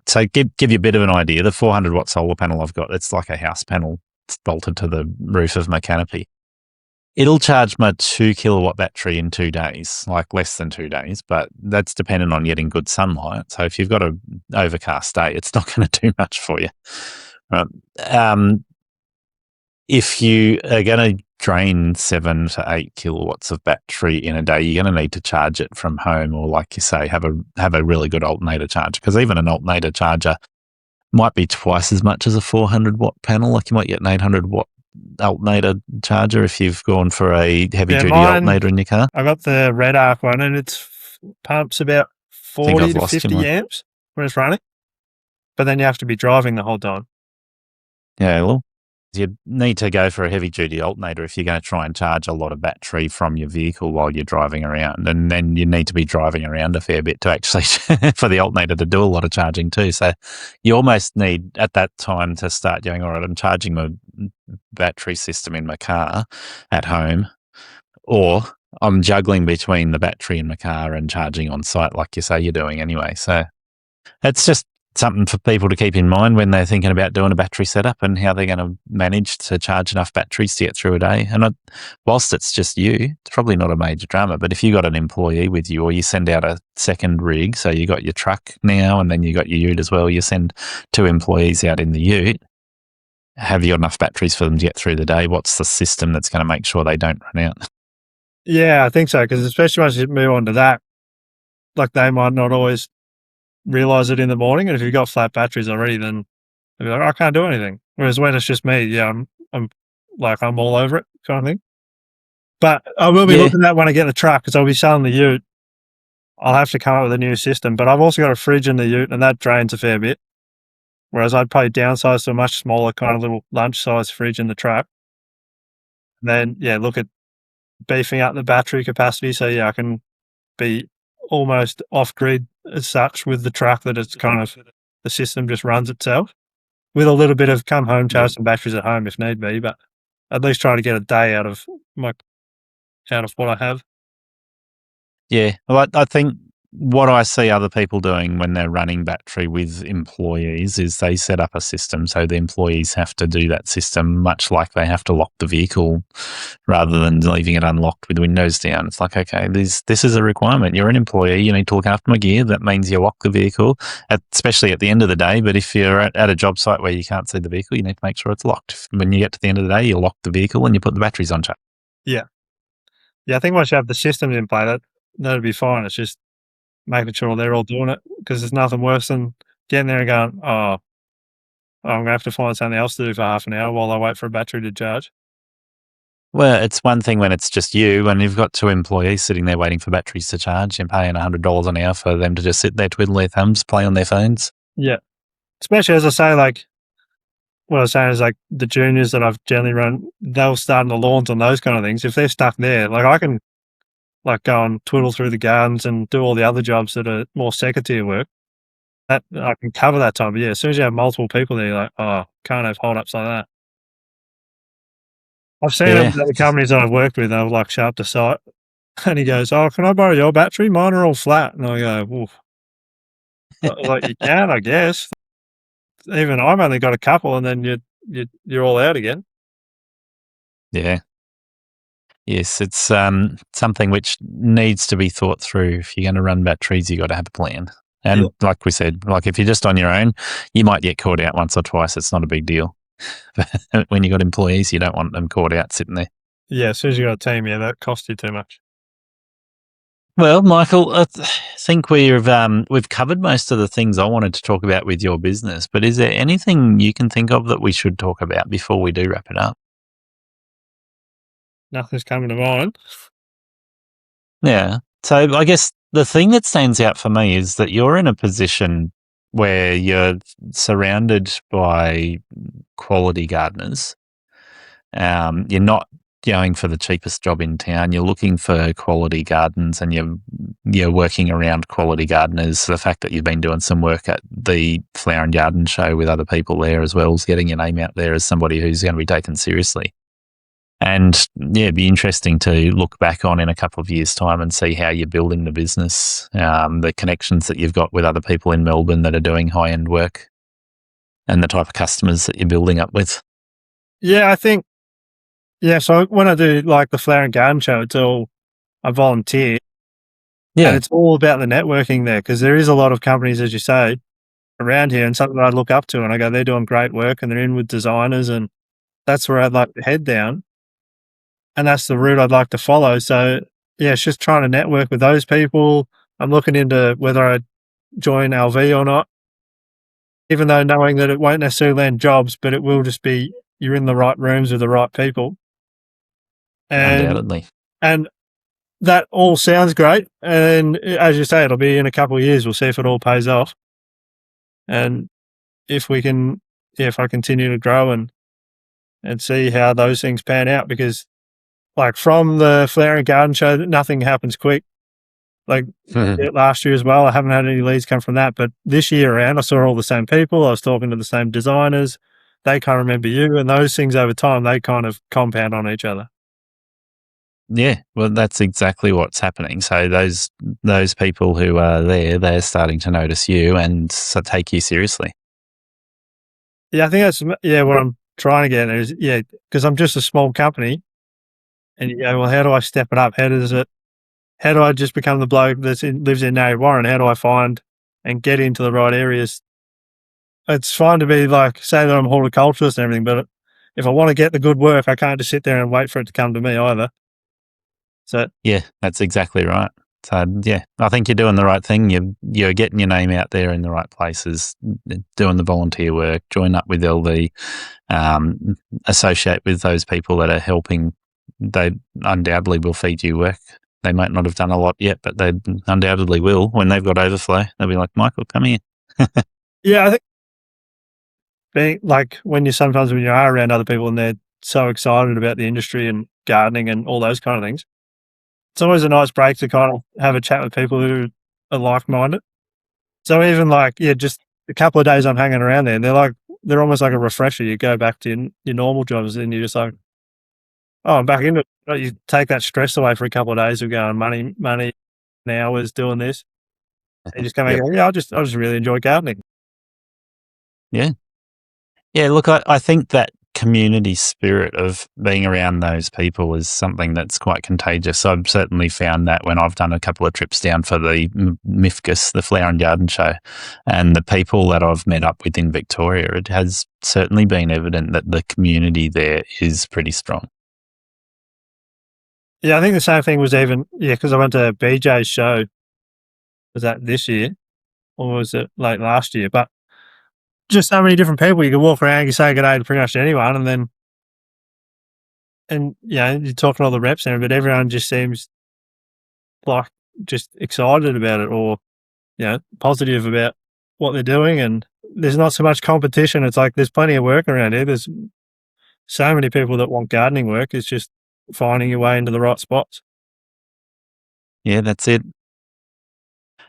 So give you a bit of an idea. The 400 watt solar panel I've got, it's like a house panel. It's bolted to the roof of my canopy. It'll charge my 2 kilowatt battery in 2 days, like less than 2 days, but that's dependent on getting good sunlight. So if you've got an overcast day, it's not going to do much for you. Right. If you are going to drain 7 to 8 kilowatts of battery in a day, you're going to need to charge it from home, or like you say, have a really good alternator charger, because even an alternator charger might be twice as much as a 400 watt panel. Like you might get an 800 watt alternator charger if you've gone for a heavy duty alternator in your car. I got the Red Arc one, and it pumps about 40 to 50 amps when it's running, but then you have to be driving the whole time. Yeah, well, you need to go for a heavy duty alternator if you're going to try and charge a lot of battery from your vehicle while you're driving around, and then you need to be driving around a fair bit to actually for the alternator to do a lot of charging too. So you almost need at that time to start going, all right, I'm charging my battery system in my car at home, or I'm juggling between the battery in my car and charging on site like you say you're doing anyway. So it's just something for people to keep in mind when they're thinking about doing a battery setup and how they're going to manage to charge enough batteries to get through a day. And whilst it's just you, it's probably not a major drama, but if you got an employee with you, or you send out a second rig, so you got your truck now and then you got your ute as well, you send 2 employees out in the ute, have you got enough batteries for them to get through the day? What's the system that's going to make sure they don't run out? Yeah, I think so, because especially once you move on to that, like they might not always realize it in the morning, and if you've got flat batteries already, then they'll be like, I can't do anything. Whereas when it's just me, yeah, I'm all over it kind of thing. But I will be looking at when I get the truck, because I'll be selling the ute. I'll have to come up with a new system, but I've also got a fridge in the ute, and that drains a fair bit. Whereas I'd probably downsize to a much smaller kind of little lunch size fridge in the truck. And then, yeah, look at beefing up the battery capacity. So yeah, I can be almost off grid as such with the truck, that it's kind of the system just runs itself, with a little bit of come home, charge some batteries at home if need be, but at least try to get a day out of what I have. Yeah, well, I think what I see other people doing when they're running battery with employees is they set up a system so the employees have to do that system, much like they have to lock the vehicle rather than leaving it unlocked with windows down. It's like, okay, this is a requirement. You're an employee. You need to look after my gear. That means you lock the vehicle, especially at the end of the day. But if you're at a job site where you can't see the vehicle, you need to make sure it's locked. When you get to the end of the day, you lock the vehicle and you put the batteries on charge. Yeah. Yeah, I think once you have the systems in play, that'll be fine. It's just making sure they're all doing it, because there's nothing worse than getting there and going, I'm going to have to find something else to do for half an hour while I wait for a battery to charge. Well, it's one thing when it's just you and you've got 2 employees sitting there waiting for batteries to charge and paying $100 an hour for them to just sit there, twiddle their thumbs, play on their phones. Yeah. Especially, as I say, like, what I was saying is, like, the juniors that I've generally run, they'll start in the lawns and those kind of things. If they're stuck there, like, I can like go and twiddle through the gardens and do all the other jobs that are more second tier work. That I can cover that time. But yeah, as soon as you have multiple people there, you're like, can't have hold-ups like that. I've seen the companies that I've worked with, they'll like show up to site and he goes, can I borrow your battery? Mine are all flat. And I go, oof. Like, you can, I guess. Even I've only got a couple, and then you're all out again. Yeah. Yes, it's something which needs to be thought through. If you're going to run batteries, you got to have a plan. And like we said, like if you're just on your own, you might get caught out once or twice. It's not a big deal. But when you got employees, you don't want them caught out sitting there. Yeah, as soon as you got a team, that costs you too much. Well, Michael, I think we've covered most of the things I wanted to talk about with your business, but is there anything you can think of that we should talk about before we do wrap it up? Nothing's coming to mind. Yeah. So I guess the thing that stands out for me is that you're in a position where you're surrounded by quality gardeners. You're not going for the cheapest job in town. You're looking for quality gardens, and you're working around quality gardeners. The fact that you've been doing some work at the Flower and Garden Show with other people there as well is getting your name out there as somebody who's going to be taken seriously. And yeah, it'd be interesting to look back on in a couple of years' time and see how you're building the business, the connections that you've got with other people in Melbourne that are doing high-end work, and the type of customers that you're building up with. Yeah, I think. Yeah, so when I do like the Flower and Garden Show, it's all I volunteer. Yeah, and it's all about the networking there, because there is a lot of companies, as you say, around here, and something that I look up to, and I go, they're doing great work, and they're in with designers, and that's where I'd like to head down. And that's the route I'd like to follow. So, yeah, it's just trying to network with those people. I'm looking into whether I join LV or not, even though knowing that it won't necessarily land jobs, but it will just be you're in the right rooms with the right people. Undoubtedly. And that all sounds great. And as you say, it'll be in a couple of years. We'll see if it all pays off. And if we can, if I continue to grow and see how those things pan out, because like from the Flower and Garden Show, nothing happens quick. Like last year as well, I haven't had any leads come from that. But this year around, I saw all the same people. I was talking to the same designers. They can't remember you. And those things over time, they kind of compound on each other. Yeah, well, that's exactly what's happening. So those people who are there, they're starting to notice you and so take you seriously. Yeah, I think that's what I'm trying to get at is because I'm just a small company. And you go, well, how do I step it up? How do I just become the bloke that lives in Narre Warren? How do I find and get into the right areas? It's fine to be like, say that I'm a horticulturist and everything, but if I want to get the good work, I can't just sit there and wait for it to come to me either. So yeah, that's exactly right. So yeah, I think you're doing the right thing. You're getting your name out there in the right places, doing the volunteer work, join up with LV, associate with those people that are helping. They undoubtedly will feed you work. They might not have done a lot yet, but they undoubtedly will when they've got overflow. They'll be like, Michael, come here. Yeah, I think being like when you are around other people and they're so excited about the industry and gardening and all those kind of things, it's always a nice break to kind of have a chat with people who are like-minded. So even just a couple of days I'm hanging around there, they're almost like a refresher. You go back to your normal jobs and you're just like, oh, I'm back into it. You take that stress away for a couple of days of going money and hours doing this. You just come and go, I just really enjoy gardening. Yeah. Yeah, look, I think that community spirit of being around those people is something that's quite contagious. I've certainly found that when I've done a couple of trips down for the MIFGUS, the Flower and Garden Show, and the people that I've met up with in Victoria, it has certainly been evident that the community there is pretty strong. Yeah, I think the same thing was because I went to BJ's show. Was that this year or was it late last year? But just so many different people. You can walk around, you say good day to pretty much anyone, and you're talking to all the reps there, but everyone just seems like just excited about it or, positive about what they're doing. And there's not so much competition. It's like there's plenty of work around here. There's so many people that want gardening work. It's just finding your way into the right spots. Yeah, that's it.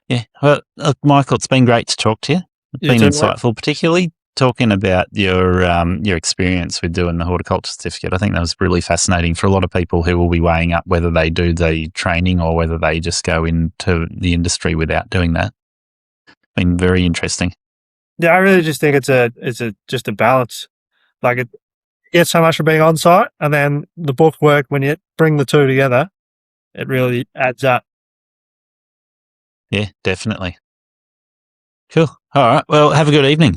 Yeah. Well, look, Michael, it's been great to talk to you. It's been insightful, particularly talking about your experience with doing the horticulture certificate. I think that was really fascinating for a lot of people who will be weighing up whether they do the training or whether they just go into the industry without doing that. It's been very interesting. Yeah, I really just think it's just a balance. Like it gets so much from being on site, and then the book work, when you bring the two together, it really adds up. Yeah, definitely. Cool. All right. Well, have a good evening.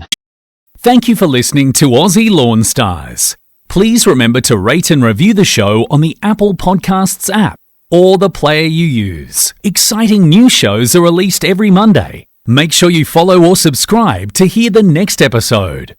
Thank you for listening to Aussie Lawn Stars. Please remember to rate and review the show on the Apple Podcasts app. or the player you use. Exciting new shows are released every Monday. Make sure you follow or subscribe to hear the next episode.